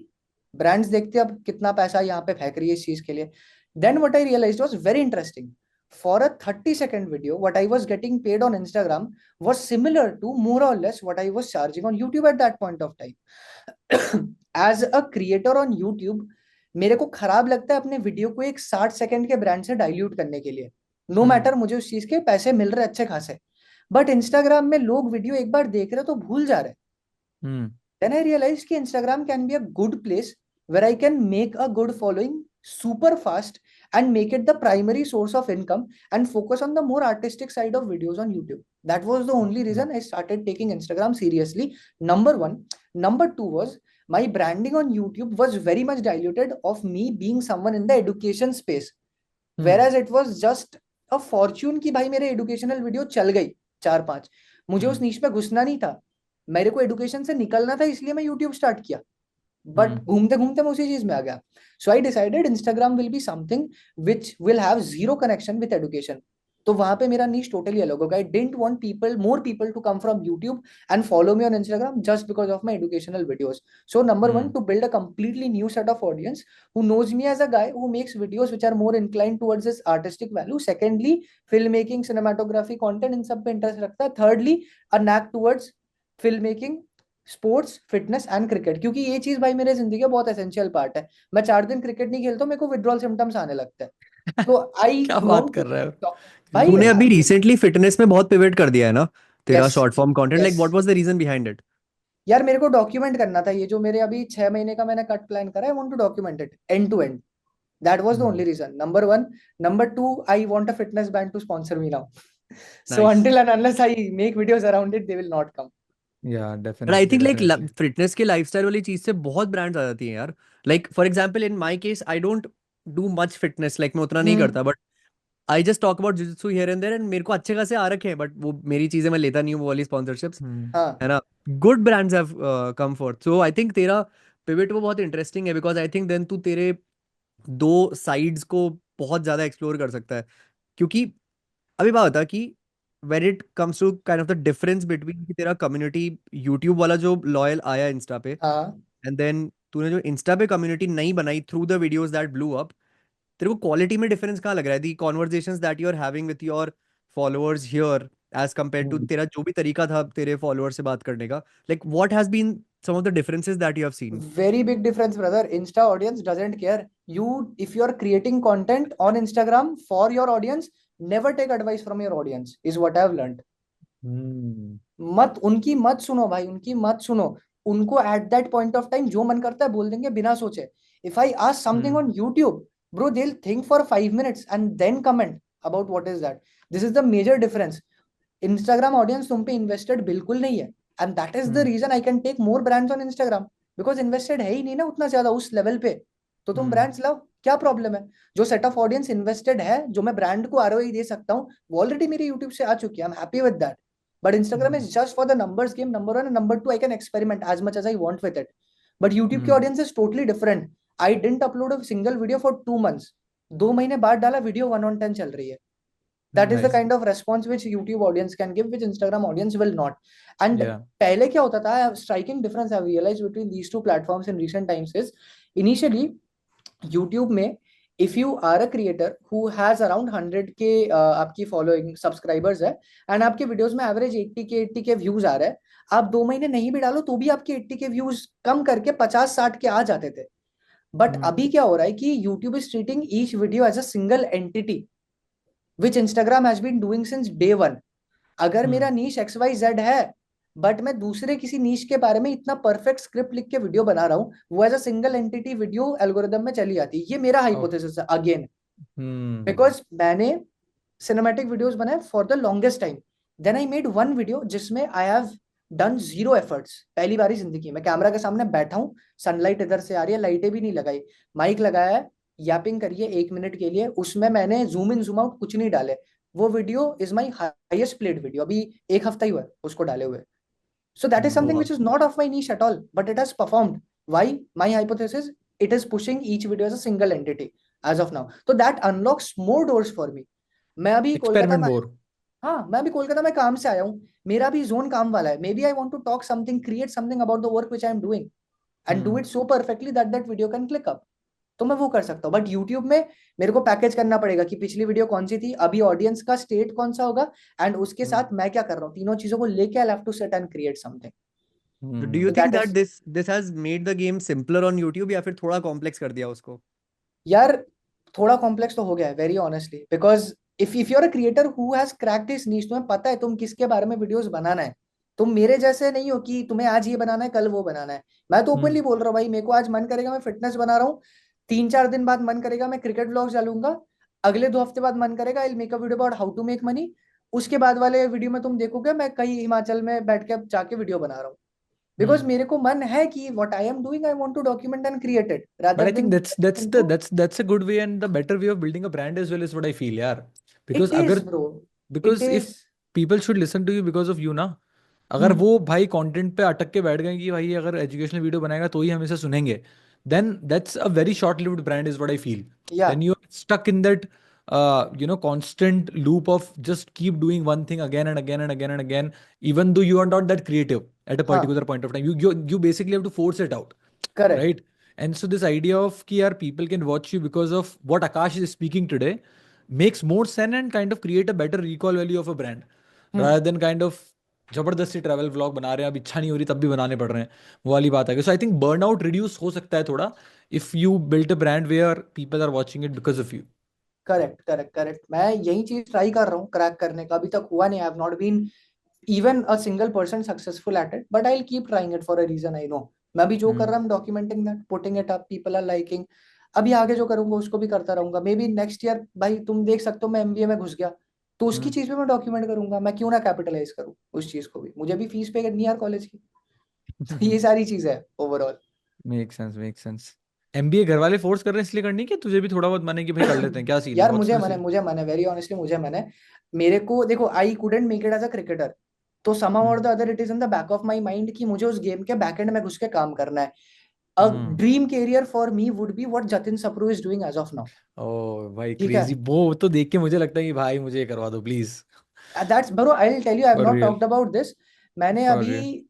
ब्रांड्स देखते अब कितना पैसा यहाँ पे फेंक रही है इस चीज के लिए. Then what I realised was very interesting. For a 30-second video, what I was getting paid on Instagram was similar to more or less what I was charging on YouTube at that point of time. As a creator on YouTube, मेरे को खराब लगता है अपने video को एक 60 second के brand से डाइल्यूट करने के लिए. नो मैटर मुझे उस चीज के पैसे मिल रहे अच्छे खासे, बट इंस्टाग्राम में लोग वीडियो एक बार देख रहे तो भूल जा रहे. Then I realized कि Instagram can be a good place where I can make a good following super fast and make it the primary source of income and focus on the more artistic side of videos on YouTube. That was the only reason I started taking Instagram seriously. Number one. Number two was my branding on YouTube was very much diluted of me being someone in the education space. Whereas it was just a fortune कि भाई मेरे educational video चल गई 4-5. मुझे उस नीश में घुसना नहीं था, मेरे को एडुकेशन से निकलना था, इसलिए मैं यूट्यूब स्टार्ट किया. बट घूमते घूमते मैं उसी चीज में आ गया. So I decided Instagram will be something which will have zero connection with education. तो वहां पे मेरा नीश टोटली अलग होगा. I didn't want people, more people to come from YouTube and follow me on Instagram just because of my educational videos. So number one, to build a completely new set of audience who knows me as a guy who makes videos which are more inclined towards this artistic value. Secondly, filmmaking, cinematography, content, इन सब पे interest रखता है. Thirdly, a knack towards film making, sports, fitness and cricket, क्योंकि ये चीज भाई मेरे जिंदगी का बहुत एसेंशियल पार्ट है. मैं 4 दिन क्रिकेट नहीं खेलता, मेरे को विड्रॉल सिम्टम्स आने लगते हैं. तो आई क्या बात वांट कर रहे हो भाई. तूने अभी रिसेंटली फिटनेस में बहुत पिवट कर दिया है ना तेरा Yes, short form content, like yes. What was the reason behind it? यार मेरे को डॉक्यूमेंट करना था ये जो मेरे अभी 6 महीने का मैंने कट प्लान करा है. I want to document it end to end. That was the only reason. Number one. Number two, I want a fitness band to sponsor me now. So Nice. until and unless I make videos around it, they will not come. या But I definitely think like definitely. Fitness के lifestyle वाली चीज से बहुत brands आ जाती हैं यार. Like for example in my case I don't do much fitness, like मैं उतना नहीं करता, but I just talk about jujitsu here and there, and मेरे को अच्छे खासे आ रखे हैं, बट वो मेरी चीजें मैं लेता नहीं हूँ वो वाली स्पॉन्सरशिप्स, हाँ है ना. Good brands have come forth. So I think तेरा पिवट वो बहुत इंटरेस्टिंग है, बिकॉज आई थिंक देन तू तेरे दो साइड्स को बहुत ज्यादा एक्सप्लोर कर सकता है. क्योंकि अभी बात होता कि when it comes to kind of the difference between कि तेरा कम्युनिटी यूट्यूब वाला जो लॉयल आया इंस्टा पे, हाँ एंड देन तूने जो इंस्टा पे कम्युनिटी नई बनाई through the videos that blew up, तेरे को क्वालिटी में डिफरेंस कहाँ लग रहा है? The conversations that you are having with your followers here as compare to तेरा जो भी तरीका था तेरे फॉलोअर से बात करने का, like what has been some of the differences that you have seen? very big difference, brother. Insta audience doesn't care. If you're creating content on Instagram for your audience, never take advice from your audience, is what I've learned. उनकी मत सुनो भाई, उनकी मत सुनो. उनको at that point of time जो मन करता है बोल देंगे बिना सोचे. If I ask something on YouTube, bro, they'll think for 5 minutes and then comment about what is that. This is the major difference. Instagram audience तुम पे invested बिल्कुल नहीं है. And that is the reason I can take more brands on Instagram, because invested है ही नहीं ना उतना ज्यादा उस लेवल पे. तो तुम ब्रांड्स लाओ, क्या प्रॉब्लम है? जो सेट ऑफ ऑडियंस इन्वेस्टेड है, जो मैं ब्रांड को ROI दे सकता हूँ, वो ऑलरेडी मेरे यूट्यूब से आ चुकी है. I am happy with that. But Instagram is just for the numbers game, number one, and number two, I can experiment as much as I want with it. But YouTube की audience is totally different. I didn't upload a single video for 2 months. 2 महीने बाद डाला video 1 on 10 चल रही है. That is the Nice. kind of response which YouTube audience can give, which Instagram audience will not. And Yeah. पहले क्या होता था, striking difference I've realized between these two platforms in recent times is, initially YouTube में if you are a creator who has around 100k आपकी following subscribers है and आपके videos में average 80k views आ रहा है, आप 2 महीने नहीं भी डालो तो भी आपके 80k views कम करके 50-60 के आ जाते थे. बट अभी क्या हो रहा है कि YouTube is treating each video as a single entity, which Instagram has been doing since day one. अगर मेरा नीश XYZ है बट मैं दूसरे किसी नीश के बारे में इतना परफेक्ट स्क्रिप्ट लिख के वीडियो बना रहा हूँ, वो as a single entity video algorithm में चली जाती है. ये मेरा हाइपोथेसिस है अगेन, बिकॉज मैंने सिनेमैटिक वीडियोस बनाए for the longest time. Then I made one video जिसमें I have done zero efforts. पहली बार जिंदगी में कैमरा के सामने बैठा हूँ, सनलाइट इधर से आ रही है, लाइटें भी नहीं लगाई, माइक लगाया है, यापिंग करिए 1 मिनट के लिए, उसमें मैंने जूम इन जूम आउट कुछ नहीं डाले. वो video is my highest played video, अभी 1 हफ्ता ही हुआ है उसको डाले हुए. So that is something which is not of my niche at all, but it has performed. Why? My hypothesis, it is pushing each video as a single entity as of now. So that unlocks more doors for me. मैं अभी Kolkata Experiment में, more. हाँ मैं अभी कोलकाता में काम से आया हूँ, मेरा भी जोन काम वाला है. Maybe I want to talk something, create something about the work which I am doing and do it so perfectly that that video can click up. तो मैं वो कर सकता हूँ. बट YouTube में मेरे को पैकेज करना पड़ेगा कि पिछली वीडियो कौन सी थी, अभी ऑडियंस का स्टेट कौन सा होगा, एंड उसके साथ मैं क्या कर रहा हूँ, तीनों चीजों को लेके I have to set and create something. So do you So think that that is, this has made the game simpler on YouTube या फिर थोड़ा कॉम्प्लेक्स कर दिया उसको? यार थोड़ा कॉम्प्लेक्स तो हो गया है very honestly, because if you are a creator who has cracked this niche, तुम्हें पता है तुम किसके बारे में वीडियोस बनाना है. तुम मेरे जैसे नहीं हो कि तुम्हें आज ये बनाना है कल वो बनाना है. मैं तो ओपनली बोल रहा हूँ भाई, मेरे को आज मन करेगा मैं फिटनेस बना रहा हूँ, 3-4 दिन बाद मन करेगा मैं क्रिकेट व्लॉग्स डालूंगा, अगले 2 हफ्ते बाद मन करेगा I will make a video about how to make money, उसके बाद वाले वीडियो में तुम देखोगे मैं कहीं हिमाचल में बैठ के जाके वीडियो बना रहा हूँ. बिकॉज मेरे को मन है कि what I am doing I want to document and create it But rather I think then into. that's a good way and the better way of building a brand as well is what I feel, यार. Because it is अगर bro, it because if is. people should listen to you because of you ना, अगर वो भाई content पे अटक के बैठ गए कि भाई अगर एजुकेशनल वीडियो बनाएगा तो ही हम इसे सुनेंगे, then that's a very short-lived brand is what I feel. या Then you're stuck in that constant loop of just keep doing one thing again and again and again and again, even though you are not that creative at a हाँ particular point of time. You basically have to force it out, correct. right? And so this idea of कि यार people can watch you because of what Akash is speaking today makes more sense and kind of create a better recall value of a brand rather than kind of जबरदस्ती travel vlog बना रहे हैं, अब इच्छा नहीं हो रही तब भी बनाने पड़ रहे हैं, वो वाली बात है. So I think burnout reduce हो सकता है थोड़ा if you build a brand where people are watching it because of you. Correct correct correct. मैं यही चीज ट्राई कर रहा हूँ क्रैक करने का, अभी तक हुआ नहीं. I have not been even a single person successful at it, but I will keep trying it for a reason. I know मैं भी जो कर रहा हूँ documenting that, putting it up, people are liking. अभी आगे जो करूंगा उसको भी करता रहूंगा. मे बी नेक्स्ट ईयर भाई तुम देख सकते हो मैं एमबीए में घुस गया तो उसकी चीज भी मैं डॉक्यूमेंट करूंगा. मैं क्यों ना कैपिटलाइज करूँ उस चीज को भी, मुझे भी फीस पे करनी है यार कॉलेज की. तो ये सारी चीज है ओवरऑल. Make sense. एमबीए घर वाले फोर्स कर रहे हैं इसलिए करनी कि तुझे भी थोड़ा बहुत माने कि भाई कर लेते हैं, क्या सीन है, यार व्हाट्स द सीन? मुझे मन है वेरी ऑनेस्टली, मुझे मन है. मेरे को देखो I couldn't make it as a cricketer, तो somehow or the other it is in the back of my mind कि मुझे उस गेम के बैक एंड में घुस के काम करना है. A dream career for me would be what Jatin Sapru is doing as of now. ओह भाई ठीक है. क्रेजी, वो तो देख के मुझे लगता है कि भाई मुझे ये करवा दो please. That's bro, I'll tell you, I have for not real, talked about this. मैंने फॉर अभी रियल.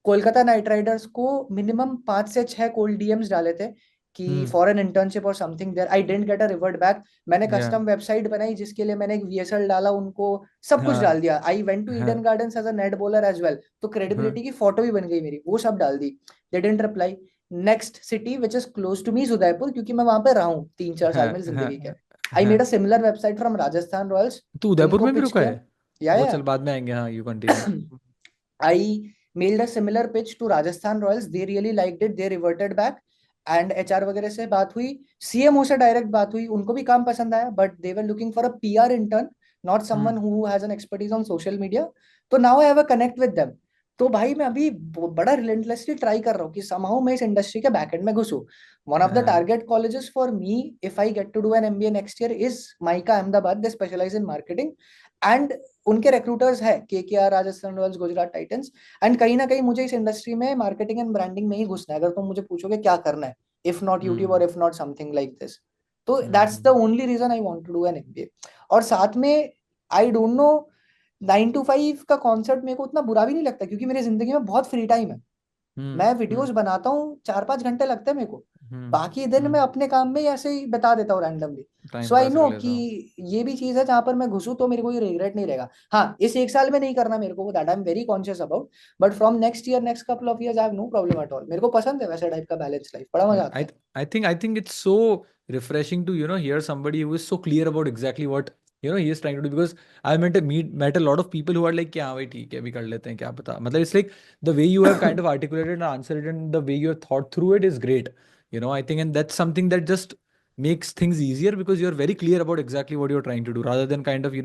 कोलकाता नाइट राइडर्स को मिनिमम 5 से 6 कोल्ड डीएम्स डाले थे कि फॉर एन इंटर्नशिप और something there. I didn't get a revert back. मैंने या कस्टम वेबसाइट बनाई जिसके लिए मैंने एक वीएसएल डाला, उनको सब कुछ हाँ डाल दिया. आई वेंट टू हाँ Eden Gardens as a net bowler as well, तो क्रेडिबिलिटी की फोटो भी बन गई मेरी, वो सब डाल दी. They didn't reply. Next city which is close to me is Udaipur, क्योंकि मैं वहां पे रहा हूँ 3-4 साल हाँ मेरी हाँ जिंदगी के. आई हाँ. Made a similar website from Rajasthan Royals, तू उदयपुर उनको में भी पिच रुका किया. है? वो या चल बाद में आएंगे, हाँ you continue. I mailed a similar pitch to Rajasthan Royals. They really liked it. They reverted back. And HR वगैरह से बात हुई, CMO से डायरेक्ट बात हुई, उनको भी काम पसंद आया. But they were looking for a PR intern, not someone who has an expertise on social media. तो now I have a connect with them. तो भाई मैं अभी बड़ा रिलेंटलेसली ट्राई कर रहा हूँ कि somehow मैं इस इंडस्ट्री के बैकएंड में घुसूं. One of the target colleges for me, if I get to do an MBA next year, is Maika Ahmedabad. They specialize in marketing. And उनके रिक्रूटर्स है KKR, Rajasthan Royals, Gujarat Titans. And कहीं ना कहीं मुझे इस industry में marketing and branding में ही घुसना है. अगर तुम मुझे पूछोगे क्या करना है, इफ नॉट यूट्यूब और if not something like this, तो that's the only reason I want to do an MBA. और साथ में आई डोंट नो, 9 to 5 का कॉन्सेप्ट मेरे को उतना बुरा भी नहीं लगता, क्योंकि मेरी जिंदगी में बहुत फ्री टाइम है। मैं वीडियोस बनाता हूँ, 4-5 घंटे लगते हैं मेरे को, बाकी दिन मैं अपने काम में ही ऐसे ही बिता देता हूँ रैंडमली। टाइम सो आई पास कर नो लेता कि हूँ। ये भी चीज है जहां पर मैं घुसूं तो मेरे को ये रिग्रेट नहीं रहेगा। हाँ, इस 1 साल में नहीं करना मेरे को, that I am very conscious about, but from next year, next couple of years, I have no problem at all. मेरे को पसंद है वैसे टाइप का बैलेंस लाइफ, बड़ा मजा Yeah, आता है। I think it's so refreshing to hear somebody who is so clear about exactly what he is trying to do, because I met a lot of people who are like कि हाँ भाई ठीक है अभी कर लेते हैं क्या पता, मतलब it's like the way you have kind of articulated and answered it and the way you have thought through it is great, I think, and that's something that just makes things easier because you're very clear about exactly what you're trying to do, rather than kind of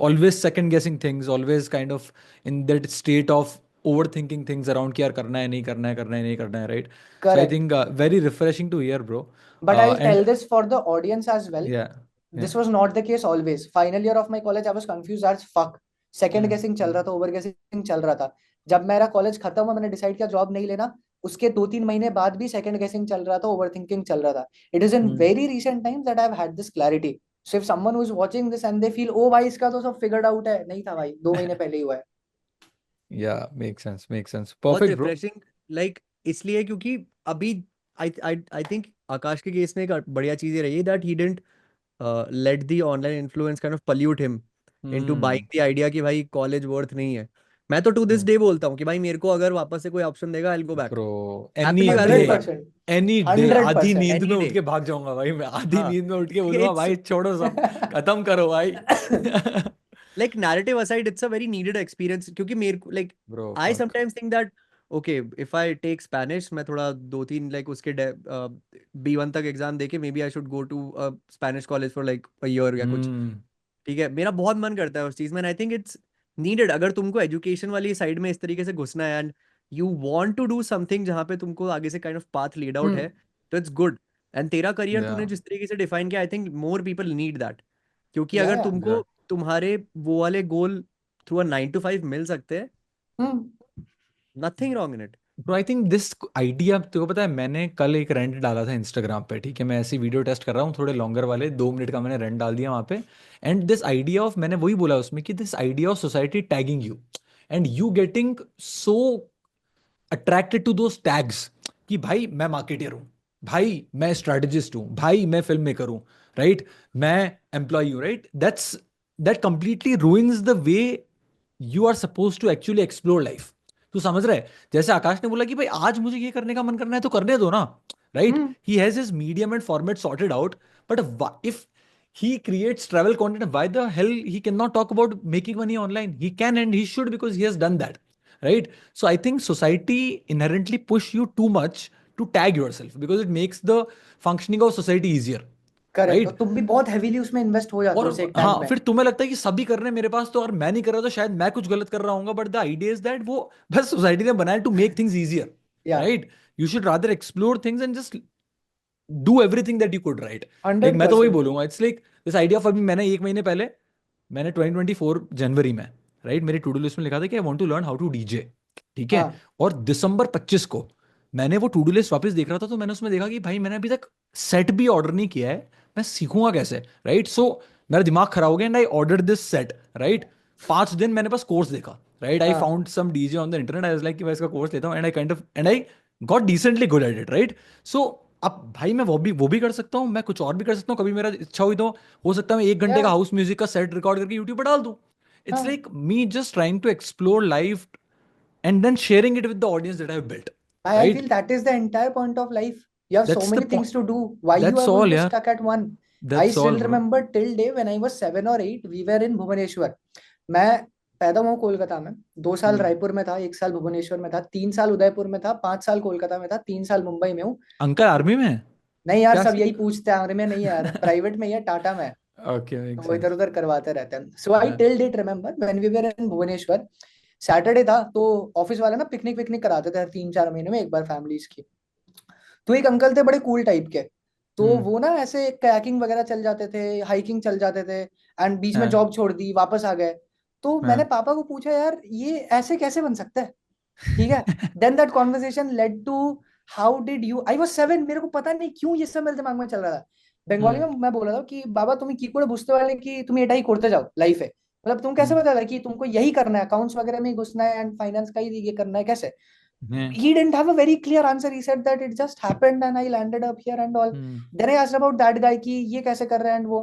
always second guessing things, always kind of in that state of overthinking things around कि यार करना है नहीं करना है, करना है नहीं करना है, right? So I correct. think very refreshing to hear, bro. But I'll And tell this for the audience as well. yeah, yeah. This was not the case always. Final year of my college, I was confused as fuck. Second गेसिंग चल रहा था, over गेसिंग चल रहा था। जब मेरा कॉलेज खत्म हुआ, मैंने डिसाइड किया जॉब नहीं लेना, उसके 2-3 महीने बाद भी सेकंड गेसिंग चल रहा था, ओवर थिंकिंग चल रहा था। It is in very recent times that I have had this clarity. So if someone who is watching this and they feel oh भाई इसका तो सब फिगर्ड आउट है, नहीं था भाई, 2 महीने पहले ही हुआ है। Yeah, makes sense, makes sense. बहुत Perfect, bro. रिफ्रेशिंग लाइक इसलिए क्योंकि अभी आई थिंक आकाश के केस में एक बढ़िया चीज ये रही है that he didn't let the online influence kind of pollute him into buying the idea कि भाई कॉलेज वर्थ नहीं है। मैं तो टू दिस डे बोलता हूँ कि भाई मेरे को अगर वापस से कोई ऑप्शन देगा I will go back, Bro, happily any value day, back. 100%, any day, आधी 100%। नींद में एनी उठ डे। के भाग जाऊंगा भाई, मैं आधी हाँ, नींद में उठ के बोलूंगा इट्स भाई छोड़ो सब, खत्म करो भाई. like narrative aside it's a very needed experience क्योंकि मेरे को like Bro, I fuck. sometimes think that okay if I take Spanish मैं थोड़ा 2-3 like उसके B1 तक एग्जाम देके maybe I should go to a Spanish college for like a year या कुछ, ठीक है। मेरा बहुत मन करता है उस चीज में and I think it's needed अगर तुमको एजुकेशन वाली साइड में इस तरीके से घुसना है and you want to do something जहाँ पे तुमको आगे से kind of path laid out है तो it's good। and तेरा करियर तूने Yeah, जिस तरीके से डिफाइन किया I think more people need that क्योंकि या अगर या तुमको yeah. तुम्हारे वो वाले गोल थ्रू अ 9 to 5 मिल सकते हैं, hmm nothing wrong in it. Bro I think this idea, तेरे को पता है मैंने कल एक रेंट डाला था इंस्टाग्राम पे, ठीक है, मैं ऐसी वीडियो टेस्ट कर रहा हूँ थोड़े लॉन्गर वाले, 2 मिनट का मैंने रेंट डाल दिया वहाँ पे। एंड दिस आइडिया ऑफ, मैंने वही बोला उसमें कि this idea of society tagging you and you getting so attracted to those tags कि भाई मैं मार्केटर हूँ, भाई मैं स्ट्रेटजिस्ट हूँ, भाई मैं फिल्म मेकर हूँ, राइट, मैं एम्प्लॉय हूँ, right, that completely ruins the way you are suppose to actually explore life. तू समझ रहा है, जैसे आकाश ने बोला कि भाई आज मुझे ये करने का मन करना है तो करने दो ना, right, he has his medium and format sorted out, but if he creates travel content, why the hell he cannot talk about making money online? He can and he should because he has done that, right? So I think society inherently push you too much to tag yourself because it makes the functioning of society easier, correct. right? और तुम भी बहुत heavily उसमें invest हो जाते हो उस और एक टैग हाँ, में। फिर तुम्हें लगता है कि सभी कर रहे हैं मेरे पास तो, अगर मैं नहीं कर रहा तो शायद मैं कुछ गलत कर रहा हूँ, but the idea is that वो बस सोसाइटी ने बनाया टू मेक थिंग्स इजियर, या right? You should rather explore things and just do everything that you could, right? Like मैं तो वही 100%। बोलूंगा, it's like this idea of, अभी मैंने 1 महीने पहले, मैंने 2024 जनवरी में, राइट, मेरी टू डू लिस्ट में लिखा था कि I want to learn how to DJ, ठीक है, हाँ और दिसंबर 25 को मैंने वो टू डू लिस्ट वापस देख रहा था तो मैंने उसमें देखा कि भाई मैंने अभी तक सेट भी ऑर्डर नहीं किया है, मैं सीखूंगा कैसे, राइट? सो मेरा दिमाग खराब हो गया and I order this set, right? 5 दिन मैंने बस कोर्स देखा, राइट? आई हाँ found some DJ on the internet, I was like कि मैं इसका कोर्स लेता हूँ and I got decently good at it, right? So अब भाई मैं वो भी कर सकता हूँ, मैं कुछ और भी कर सकता हूँ, कभी मेरा इच्छा हुई तो हो सकता है मैं 1 घंटे का या हाउस म्यूजिक का सेट रिकॉर्ड करके यूट्यूब पर डाल दूं। इट्स हाँ। Like me just trying to explore life and then sharing it with the audience that I have built, I right? feel that is the entire point of life. You have so That's the many point. things to do. Why you That's are all, going to yeah. stuck at one? I That's all, still bro. remember till day when I was 7 or 8, we were in Bhubaneswar. मैं पैदा हुआ कोलकाता में, 2 साल रायपुर में था, 1 साल भुवनेश्वर में था, 3 साल उदयपुर में था, 5 साल कोलकाता में था, 3 साल मुंबई में हूँ। अंकल आर्मी में है? नहीं यार, क्या सब सी- यही पूछते हैं, आर्मी में नहीं है यार, प्राइवेट में ही है, टाटा में है। Okay, तो makes वो इधर sense. उधर करवाते रहते हैं। So I Yeah. Till date remember when we were in Bhubaneswar, Saturday था, तो ऑफिस वाले ना पिकनिक पिकनिक कराते थे हर 3-4 महीने में एक बार फैमिलीज की। तो एक अंकल थे बड़े कूल टाइप के, तो Hmm. वो ना ऐसे कयाकिंग वगैरह चल जाते थे, हाइकिंग चल जाते थे, एंड बीच में हाँ, जॉब छोड़ दी, वापस आ गए। तो मैंने हाँ. पापा को पूछा यार ये ऐसे कैसे बन सकता है, ठीक है। Then that conversation led to how did you, I was 7, मेरे को पता नहीं क्यों ये सब मेरे दिमाग में चल रहा था। बंगाली Hmm. में मैं बोल रहा था कि बाबा তুমি কি করে বুঝতে পারলে कि तुम এটাই করতে যাও লাইফে, मतलब तुम कैसे हम्म, पता था कि तुमको यही करना है, अकाउंट्स वगैरह में ही घुसना है एंड फाइनेंस का ही ये करना है, कैसे? हैं, He didn't have a very clear answer. He said that it just happened and I landed up here and all. Hmm, Then I asked about that guy कि ये कैसे कर रहे हैं, and वो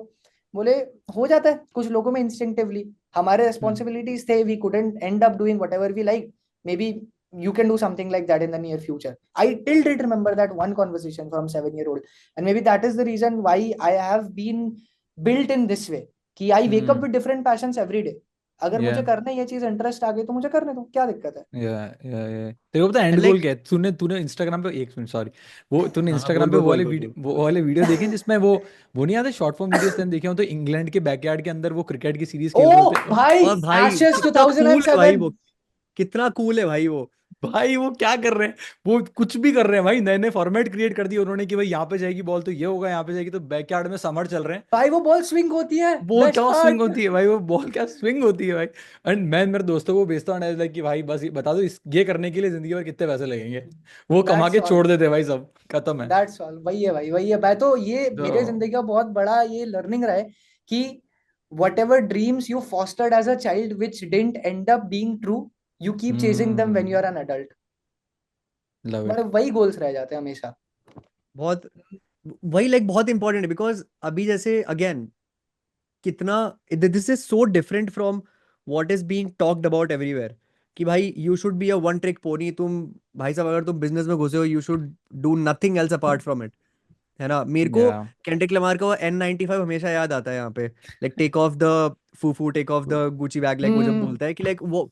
बोले हो जाता है कुछ लोगों में instinctively. हमारे हम्म, responsibilities थे, we couldn't end up doing whatever we like. Maybe you can do something like that in the near future. I till date remember that one conversation from 7-year-old, and maybe that is the reason why I have been built in this way. कि I wake up hmm, with different passions every day. अगर मुझे yeah. करना है ये चीज interest आ गई तो मुझे करने दो, क्या दिक्कत है? या तेरे को पता एंड एंड गोल लाइक क्या है? तूने तूने इंस्टाग्राम पे, एक मिनट सॉरी, वो तूने हाँ हाँ, इंस्टाग्राम बोल पे बोल बोल बोल बोल। वो वाले वीडियो देखे हैं जिसमें वो नहीं आते शॉर्ट फॉर्म वीडियोस? तैने देखे हो तो इंग्लैंड के बैकयार्ड के अंदर वो क्रिकेट की सीरीज खेल रहे ओ होते हैं। भाई, और भाई एशेस कितना कूल है भाई 2007। वो, कितना कूल है भाई वो। भाई वो क्या कर रहे हैं? वो कुछ भी कर रहे हैं भाई, नए नए फॉर्मेट क्रिएट कर दिए उन्होंने कि भाई यहाँ पे जाएगी बॉल तो ये होगा, यहाँ पे जाएगी तो बैकयार्ड में समर चल रहे हैं। भाई वो बॉल स्विंग होती है, वो बेस्ट क्या स्विंग पार्ट। होती है भाई, वो बॉल क्या स्विंग होती है भाई। एंड मैं मेरे दोस्तों को भेजता हूँ लाइक कि भाई बस ये बता दो ये करने के लिए जिंदगी भर कितने पैसे लगेंगे, वो कमा दैट्स के ऑल, छोड़ देते हैं भाई, सब खत्म है। दैट्स ऑल, वही है भाई, वही है। मैं तो ये मेरे तो जिंदगी का बहुत बड़ा ये लर्निंग रहा है कि whatever dreams you fostered as a child which didn't end up being true, you keep chasing them when you are hmm, an adult. Love तुम्हारे इट। वही गोल्स रह जाते हैं हमेशा। बहुत वही लाइक बहुत इंपॉर्टेंट है बिकॉज अभी जैसे अगेन कितना this is so different from what is being talked about everywhere कि भाई you should be a one trick pony. तुम भाई साहब अगर तुम बिजनेस में घुसे हो you should do nothing else apart from it, है ना। मेरे को या केंड्रिक लमार का वो N95 हमेशा याद आता है यहाँ पे, लाइक टेक ऑफ द फूफू take off the Gucci bag, like वो जब हम्म। बोलता है कि लाइक वो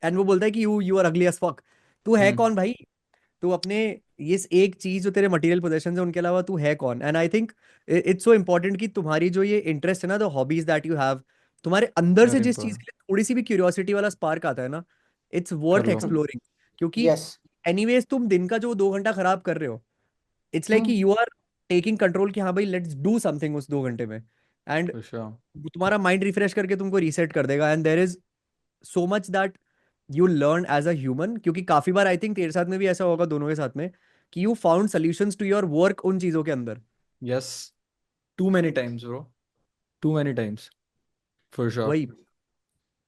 एंड वो बोलता है कि you are ugly as fuck. तू है हम्म, कौन भाई? तू अपने ये एक चीज जो तेरे मटेरियल पोजेशन है उनके अलावा तू है कौन? And I think it's so important कि तुम्हारी जो ये इंटरेस्ट है ना, the hobbies that you have, तुम्हारे अंदर से वेरी जिस चीज इंपॉर्टेंट। के लिए थोड़ी सी भी क्यूरियोसिटी वाला स्पार्क आता है ना, इट्स कर वर्थ लो। एक्सप्लोरिंग। क्योंकि यस। एनीवेज तुम दिन का जो 2 घंटा खराब कर रहे हो, इट्स लाइक कि यू आर टेकिंग कंट्रोल कि हाँ भाई लेट्स डू समथिंग उस 2 घंटे में। And for sure. तुम्हारा माइंड रिफ्रेश करके तुमको रीसेट कर देगा। And there is so much that you learn as a human. क्योंकि काफी बार आई थिंक तेरे साथ में भी ऐसा होगा, दोनों के साथ में, कि you found solutions to your work उन चीजों के अंदर। Yes, too many times bro, too many times, for sure. वही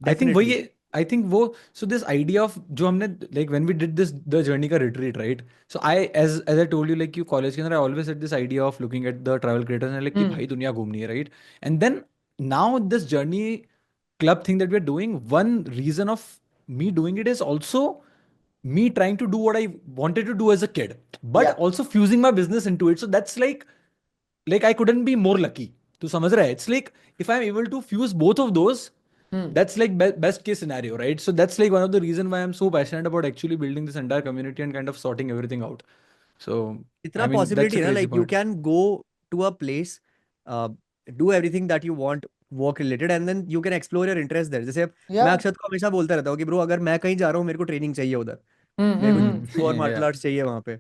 आई थिंक वही डेफिनेटली। है। आई थिंक वो, सो दिस आइडिया ऑफ जो हमने like when we did this the journey का retreat, right? So I as I told you like you college के अंदर I always had this idea of looking at the travel creators and like कि भाई दुनिया घूमनी है, right? And then now this journey club thing that we're doing, one reason of me doing it is also me trying to do what I wanted to do as a kid, but या। also fusing my business into it. So that's like I couldn't be more lucky. To समझ रहा है? It's like if I'm able to fuse both of those, that's like best case scenario, right? So that's like one of the reason why I'm so passionate about actually building this entire community and kind of sorting everything out. So इतना I mean that's possibility a है ना, crazy like you point. Can go to a place, do everything that you want work related, and then you can explore your interest there. जैसे या। मैं अक्षत को हमेशा बोलता रहता हूँ कि ब्रो अगर मैं कहीं जा रहा हूँ मेरे को ट्रेनिंग चाहिए उधर, मेरे को जियो और मार्शल Yeah, आर्ट्स चाहिए वहाँ पे, है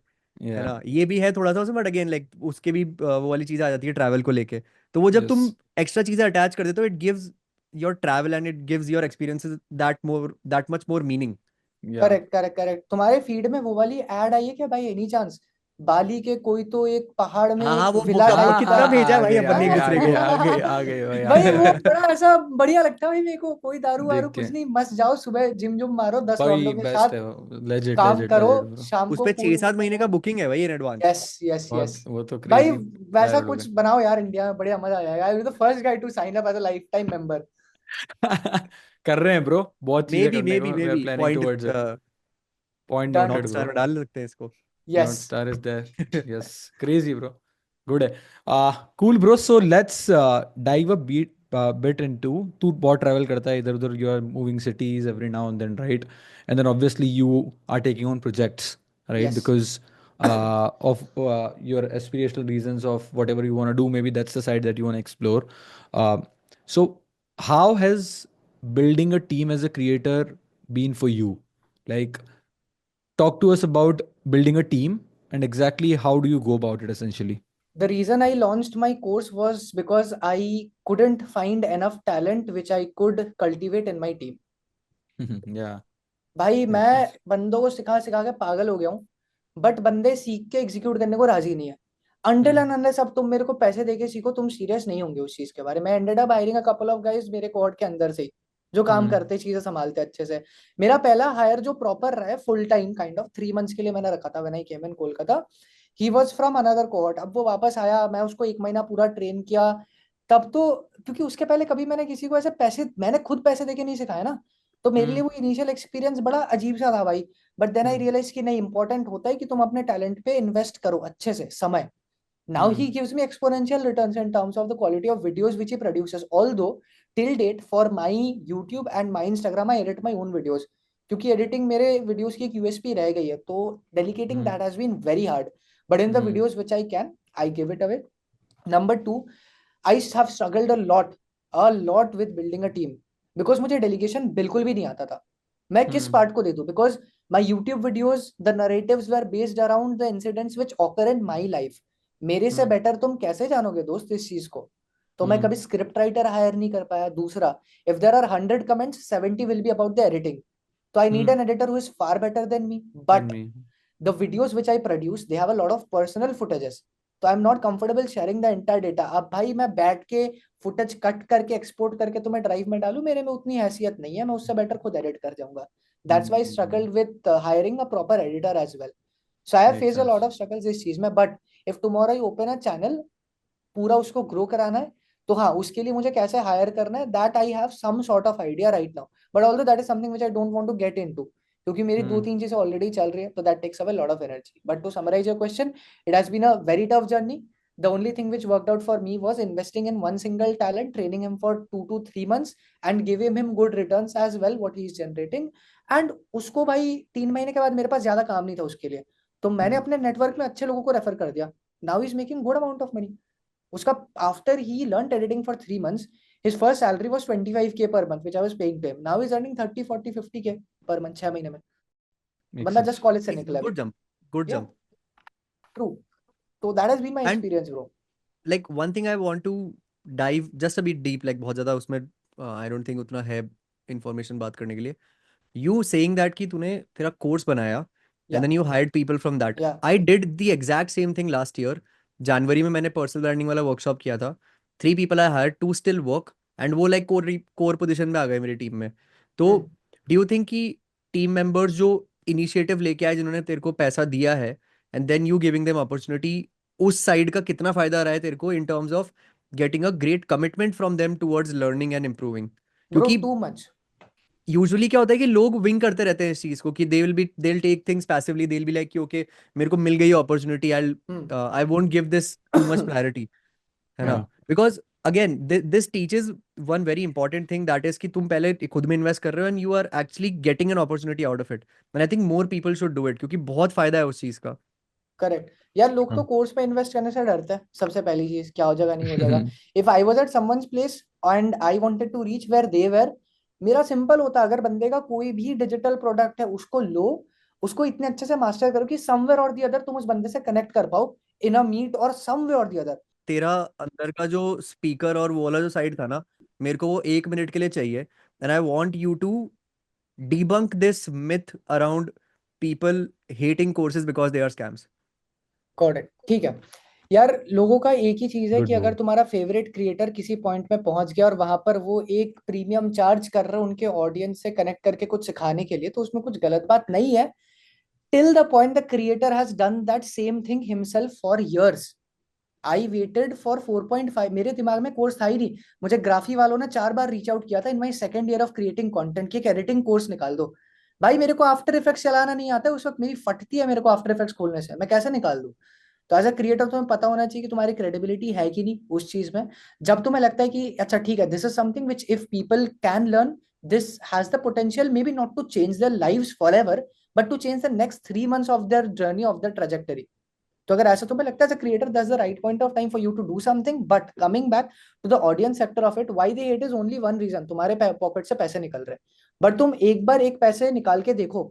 yeah, ना। ये भी है थोड़ा सा उसमें, बट अगेन लाइक उसके भी वो वाली चीज आ जाती है ट्रैवल को लेके। तो वो जब तुम yes, एक्स्ट्रा चीजें अटैच कर देते हो, it gives your travel and it gives your experiences that much more meaning. yeah. Correct, correct, correct. तुम्हारे फीड में वो वाली एड आई है क्या भाई, एनी चांस? बाली के कोई तो एक पहाड़ में हाँ हाँ, एक वो विला वो टाइप का। कितना भेजा है आ भाई गए अपन आ ने एक गए आ दूसरे गए को। आ गए आ गए भाई आ भाई वो गए। बड़ा ऐसा बढ़िया लगता है भाई मेरे को। कोई दारू वारू देख के कुछ नहीं, मस्त जाओ सुबह जिम जुम मारो 10 भाई लौंडों के बेस्ट साथ, है, लेजिट काम लेजिट करो, लेजिट ब्रो। शाम उस को पे पूल 6-7 महीने का बुकिंग है भाई in advance. Yes, yes, yes. बहुत, वो तो भाई क्रेजी वैसा ट्रायल हो कुछ बनाओ यार इंडिया में, बढ़िया मजा आ जाएगा। I will be the first guy to sign up as a lifetime member. गए। कर रहे हैं ब्रो, बहुत मे चीजें बी करने मे को, be we may are be planning point towards it. Point done. Noted north bro. Star में डाल सकते हैं इसको। Yes. North star is there, yes. Crazy bro, good है। Cool bro, so let's dive a bit into, तू बहुत travel करता है इधर उधर, you are moving cities every now and then, right? And then obviously you are taking on projects, right? Yes. Because of your aspirational reasons of whatever you want to do, maybe that's the side that you want to explore. Uh, so how has building a team as a creator been for you? Like, talk to us about building a team and exactly how do you go about it essentially. The reason I launched my course was because I couldn't find enough talent which I could cultivate in my team. Yeah, भाई makes मैं sense. बंदों को सिखा सिखा के पागल हो गया हूँ, बट बंदे सीख के एग्जीक्यूट करने को राजी नहीं है। Until Hmm. एंड अनलेस अब तुम मेरे को पैसे देके सीखो, तुम सीरियस नहीं होंगे उस चीज के बारे में। Ended up hiring a couple of guys मेरे कोहॉर्ट के अंदर से ही। जो काम करते, चीजें संभालते अच्छे से। मेरा पहला हायर जो प्रॉपर रहा है full time kind of 3 months के लिए मैंने रखा था when I came in Kolkata. He was from another cohort. अब वो वापस आया, मैं उसको 1 महीना पूरा ट्रेन किया। तब तो क्योंकि उसके पहले कभी मैंने किसी को ऐसे पैसे, मैंने खुद पैसे देके नहीं सिखाया ना, तो मेरे लिए वो इनिशियल एक्सपीरियंस बड़ा अजीब सा था भाई। बट देन आई रियलाइज कि नहीं, इंपॉर्टेंट होता है कि तुम अपने टैलेंट पे इन्वेस्ट करो अच्छे से समय। Now he gives me exponential returns in terms of the quality of videos which he produces. Although till date for my YouTube and my Instagram I edit my own videos, क्योंकि editing मेरे videos की एक USP रह गई है, तो delegating that has been very hard. But in the videos which I can, I give it away. Number 2, I have struggled a lot with building a team because मुझे delegation बिल्कुल भी नहीं आता था। मैं किस part को दे दूं? Because my YouTube videos, the narratives were based around the incidents which occur in my life. मेरे से बेटर तुम कैसे जानोगे दोस्त इस चीज को? तो मैं कभी स्क्रिप्ट राइटर हायर नहीं कर पाया। दूसरा, if there are 100 comments 70 will be about the editing, तो I need an editor who is far better than me. But the videos which I produce, they have a lot of personal footages, तो आई am not comfortable sharing the entire data. अब भाई मैं बैठ के footage cut करके export करके तुम्हें drive में डालू, मेरे में उतनी हैसियत नहीं है, मैं उससे बेटर खुद एडिट कर जाऊंगा। That's why struggled with hiring a proper editor as well. So I have faced a lot of struggles इस चीज में। But if tomorrow I open a channel, पूरा उसको ग्रो कराना है, तो हाँ उसके लिए मुझे कैसे हायर करना है, that I have some sort of idea right now. But although that is something which I don't want to get into, क्योंकि मेरी 2-3 चीजें ऑलरेडी चल रही है, तो that takes away lot of energy. But to summarise your question, it has been a very tough journey. The only thing which worked out for me was investing in one single talent, training him for 2 to 3 months, and giving him good returns as well, what he is generating. And उसको भाई 3 महीने के बाद मेरे पास ज्यादा काम नहीं था उसके लिए, तो मैंने अपने नेटवर्क में अच्छे लोगों को रेफर कर दिया। Now he is making good amount of money. उसका after he learn editing for 3 months, his first salary was 25K per month which I was paying to him. Now he is earning 30, 40, 50K per month 6 महीने में। बंदा just college से निकला है। Good jump. True. तो that has been my And experience bro. like one thing I want to dive just a bit deep, like बहुत ज़्यादा उसमें I don't think उतना है information बात करने के लिए। You saying that कि तूने तेरा कोर्स बनाया and then you hired people from that. I did the exact same thing last year. जनवरी में मैंने पर्सनल ब्रांडिंग वाला वर्कशॉप किया था। 3 people I hired, 2 still work and वो like कोर पोजीशन में आ गए मेरी टीम में। तो डू यू थिंक कि टीम मेंबर्स जो इनिशिएटिव लेके आए, जिन्होंने तेरे को पैसा दिया है and then you giving them opportunity, उस साइड का कितना फायदा रहा है तेरे को in terms of getting a great commitment from them towards learning and improving? क्योंकि टू मच यूजुअली क्या होता है कि लोग विंग करते रहते हैं इस चीज को कि they will take things passively, they will be like कि ओके मेरे को मिल गई opportunity, I won't give this too much priority, है ना? Because again this teaches one very important thing, that is कि तुम पहले खुद में इन्वेस्ट कर रहे हो and you are actually getting an opportunity out of it, and I think more people should do it, क्योंकि बहुत फायदा है उस चीज का। करेक्ट यार, लोग तो कोर्स पे इन्वेस्ट करने से डरते हैं। सबसे पहली चीज, क्या हो जाएगा नहीं हो जाएगा। If I was at someone's place and I wanted to reach where they were, मेरा सिंपल होता, अगर बंदे का कोई भी डिजिटल प्रोडक्ट है उसको लो, उसको इतने अच्छे से मास्टर करो कि समवेयर और द अदर तुम उस बंदे से कनेक्ट कर पाओ इन अ मीट और समवेयर और द अदर। तेरा अंदर का जो स्पीकर और वो वाला जो साइड था ना, मेरे को वो 1 मिनट के लिए चाहिए, and I want you to debunk this myth around people hating courses because they are scams. Correct, ठीक है यार। लोगों का एक ही चीज है Good कि अगर move. तुम्हारा फेवरेट क्रिएटर किसी पॉइंट में पहुंच गया और वहां पर वो एक प्रीमियम चार्ज कर रहे हैं उनके ऑडियंस से कनेक्ट करके कुछ सिखाने के लिए, तो उसमें कुछ गलत बात नहीं है, till the point the creator has done that same thing himself for years. I waited for 4.5, मेरे दिमाग में कोर्स था ही नहीं। मुझे ग्राफी वालों ने 4 बार रीच आउट किया था in my second year of creating content की एक एडिटिंग कोर्स निकाल दो। भाई मेरे को आफ्टर इफेक्ट्स चलाना नहीं आता है, उस वक्त मेरी फटती है मेरे को आफ्टर इफेक्ट्स खोलने से, मैं कैसे निकाल दूं? तो एज अ क्रिएटर तुम्हें पता होना चाहिए कि तुम्हारी क्रेडिबिलिटी है कि नहीं उस चीज में। जब तुम्हें लगता है कि अच्छा ठीक है, this is something which if people can learn, this has the potential maybe not to change their lives forever, but to change the next 3 months of their journey of the trajectory. तो अगर ऐसा तुम्हें लगता है creator, that's the right point of time for you to do something. But coming back to the audience sector of it, why they hate is only one reason, तुम्हारे pocket से पैसे निकल रहे हैं। बट तुम एक बार एक पैसे निकाल के देखो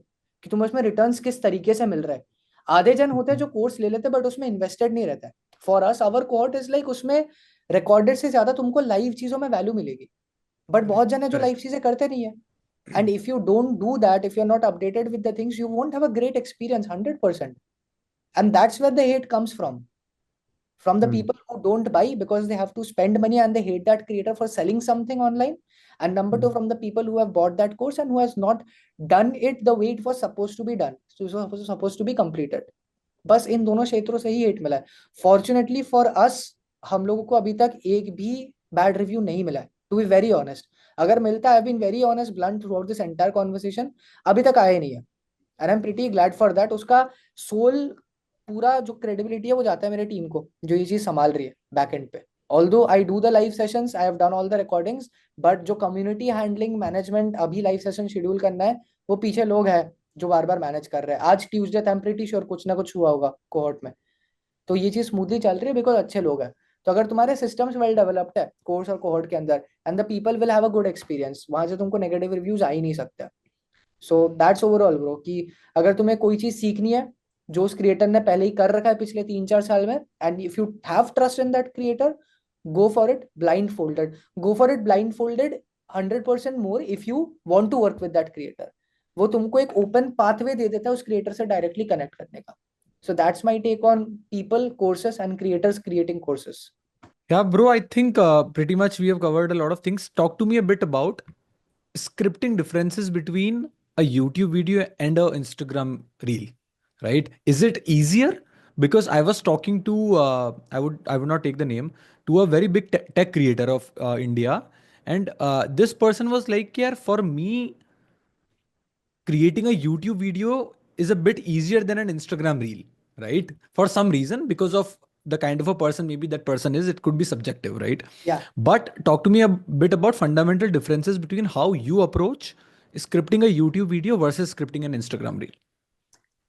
कि तुम्हें उसमें रिटर्न्स किस तरीके से मिल रहा है। आधे जन होते हैं जो कोर्स ले लेते हैं बट उसमें इन्वेस्टेड नहीं रहता है। For us our court is like, उसमें रिकॉर्डेड से ज्यादा तुमको लाइव चीजों में वैल्यू मिलेगी। बट बहुत जन है जो लाइव चीजें करते नहीं है। And if you don't do that, if you are not updated with the things, you won't have a great experience 100%। And that's where the hate comes from. from the Hmm. people who don't buy because they have to spend money and they hate that creator for selling something online, and number two, from the people who have bought that course and who has not done it the way it was supposed to be done, so it was supposed to be completed. बस इन दोनों क्षेत्रों से ही hate मिला है. Fortunately for us, हम लोगों को अभी तक एक भी बैड रिव्यू नहीं मिला है, टू बी वेरी ऑनेस्ट. अगर मिलता है, I been very honest blunt throughout this entire conversation, अभी तक आया ही नहीं है. And I am pretty glad for that. उसका सोल, पूरा जो क्रेडिबिलिटी है वो जाता है मेरे टीम को जो ये चीज संभाल रही है बैक एंड पे. Although I do the live sessions, I have done all the recordings, but जो कम्युनिटी हैंडलिंग मैनेजमेंट, अभी लाइव सेशन शेड्यूल करना है, वो पीछे लोग हैं जो बार बार मैनेज कर रहे हैं. आज ट्यूसडे था, आई एम प्रीटी श्योर कुछ ना कुछ हुआ होगा कोहॉर्ट में. तो ये चीज स्मूथली चल रही है बिकॉज अच्छे लोग हैं. तो अगर तुम्हारे सिस्टम्स वेल डेवलप्ड है कोर्स और कोहॉर्ट के अंदर, and the people will have a good experience, वहां से तुमको नेगेटिव रिव्यूज आ ही नहीं सकते. सो दैट्स ओवरऑल ब्रो, कि अगर तुम्हें कोई चीज सीखनी है जो उस क्रिएटर ने पहले ही कर रखा है पिछले 3-4 साल में, and if you have trust in that creator, go for it blindfolded. Go for it blindfolded 100% more if you want to work with that creator. वो तुमको एक ओपन पाथवे दे देता है उस क्रिएटर से डायरेक्टली कनेक्ट करने का. So that's my take on people, courses and creators creating courses. Yeah, bro, I think pretty much we have covered a lot of things. Talk to me a bit about scripting differences between a YouTube video and a Instagram reel, right? Is it easier? Because I was talking to I would not take the name, to a very big tech creator of India, and this person was like, yeah, for me creating a YouTube video is a bit easier than an Instagram reel, right? For some reason, because of the kind of a person maybe that person is, it could be subjective, right? Yeah. But talk to me a bit about fundamental differences between how you approach scripting a YouTube video versus scripting an Instagram reel.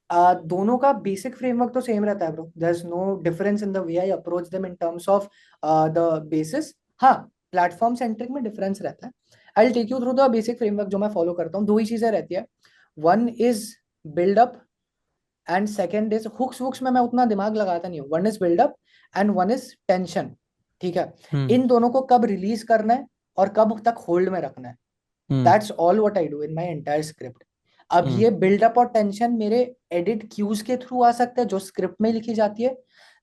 दोनों का basic framework तो same रहता है bro. There is no difference in the way I approach them in terms of the basis. हाँ, platform centric में difference रहता है. I will take you through the basic framework जो मैं फॉलो करता हूँ. दो ही चीजें रहती है. One is buildup and second is hooks. Hooks में मैं उतना दिमाग लगाता नहीं हूँ. One is buildup and one is tension. ठीक है, इन दोनों को कब रिलीज करना है और कब तक होल्ड में रखना है, that's all what I do in my entire script. अब ये बिल्डअप और टेंशन मेरे एडिट क्यूज के थ्रू आ सकते हैं जो स्क्रिप्ट में लिखी जाती है.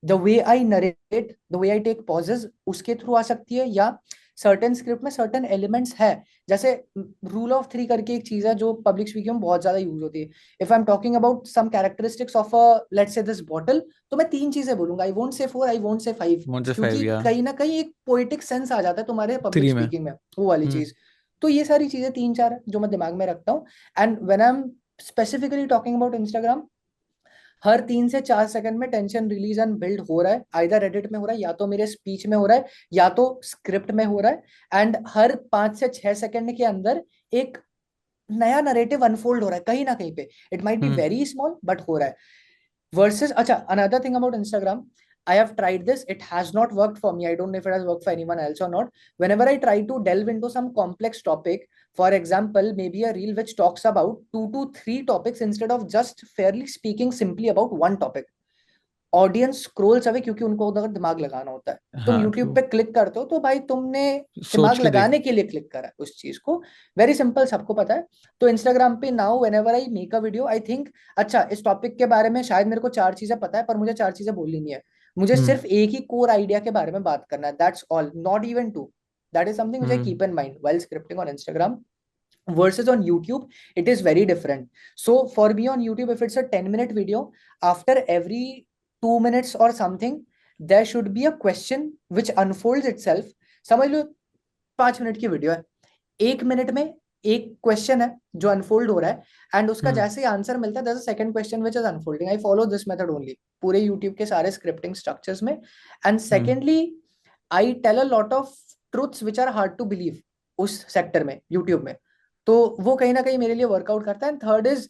The way I narrate, the way I take pauses, उसके थ्रू आ सकती है. या सर्टेन स्क्रिप्ट में सर्टेन एलिमेंट्स है, जैसे रूल ऑफ 3 करके एक चीज है जो पब्लिक स्पीकिंग में बहुत ज्यादा यूज होती है. If I am talking about some characteristics of a let's say this bottle, तो मैं 3 चीजें बोलूंगा. I won't say 4, I won't say 5, क्योंकि कहीं ना कहीं एक पोएटिक सेंस आ जाता है तुम्हारे पब्लिक स्पीकिंग में, वो वाली चीज. तो ये सारी चीजें 3-4 है जो मैं दिमाग में रखता हूँ. And when I am specifically talking about Instagram, हर 3 से 4 सेकंड में टेंशन रिलीज एंड बिल्ड हो रहा है. आइदर एडिट में हो रहा है, या तो मेरे स्पीच में हो रहा है, या तो स्क्रिप्ट में हो रहा है. एंड हर 5 से 6 सेकंड के अंदर एक नया नरेटिव अनफोल्ड हो रहा है कहीं ना कहीं पे. It might be very small but हो रहा है. वर्सेस, अच्छा, another thing about Instagram, I have tried this. It has not worked for me. I don't know if it has worked for anyone else or not. Whenever I try to delve into some complex topic, for example, maybe a reel which talks about 2 to 3 topics instead of just fairly speaking simply about one topic, audience Scrolls away क्योंकि उनको उधर दिमाग लगाना होता है. तुम YouTube पे click करते हो तो भाई तुमने दिमाग लगाने के लिए क्लिक करा उस चीज को. वेरी सिंपल, सबको पता है. तो इंस्टाग्राम पे now whenever I make a video, I think अच्छा इस टॉपिक के बारे में शायद मेरे को 4 चीजें पता है, पर मुझे 4 चीजें बोलनी नहीं है. मुझे सिर्फ एक ही कोर आइडिया के बारे में बात करना है. That's all, not even 2. That is something which I keep in mind while scripting on Instagram. Versus on YouTube, it is very different. So for me on YouTube, if it's a 10-minute video, after every 2 minutes or something, there should be a question which unfolds itself. समझ लो 5 minute की video है, 1 minute में एक question है जो unfold हो रहा है, एंड उसका जैसे ही आंसर मिलता है, there's a second question which is unfolding. I follow this method only पूरे YouTube के सारे स्क्रिप्टिंग स्ट्रक्चर्स में. And secondly, I tell a lot of truths which are hard to believe उस सेक्टर में, YouTube में. तो वो कहीं ना कहीं मेरे लिए वर्कआउट करता है. And third is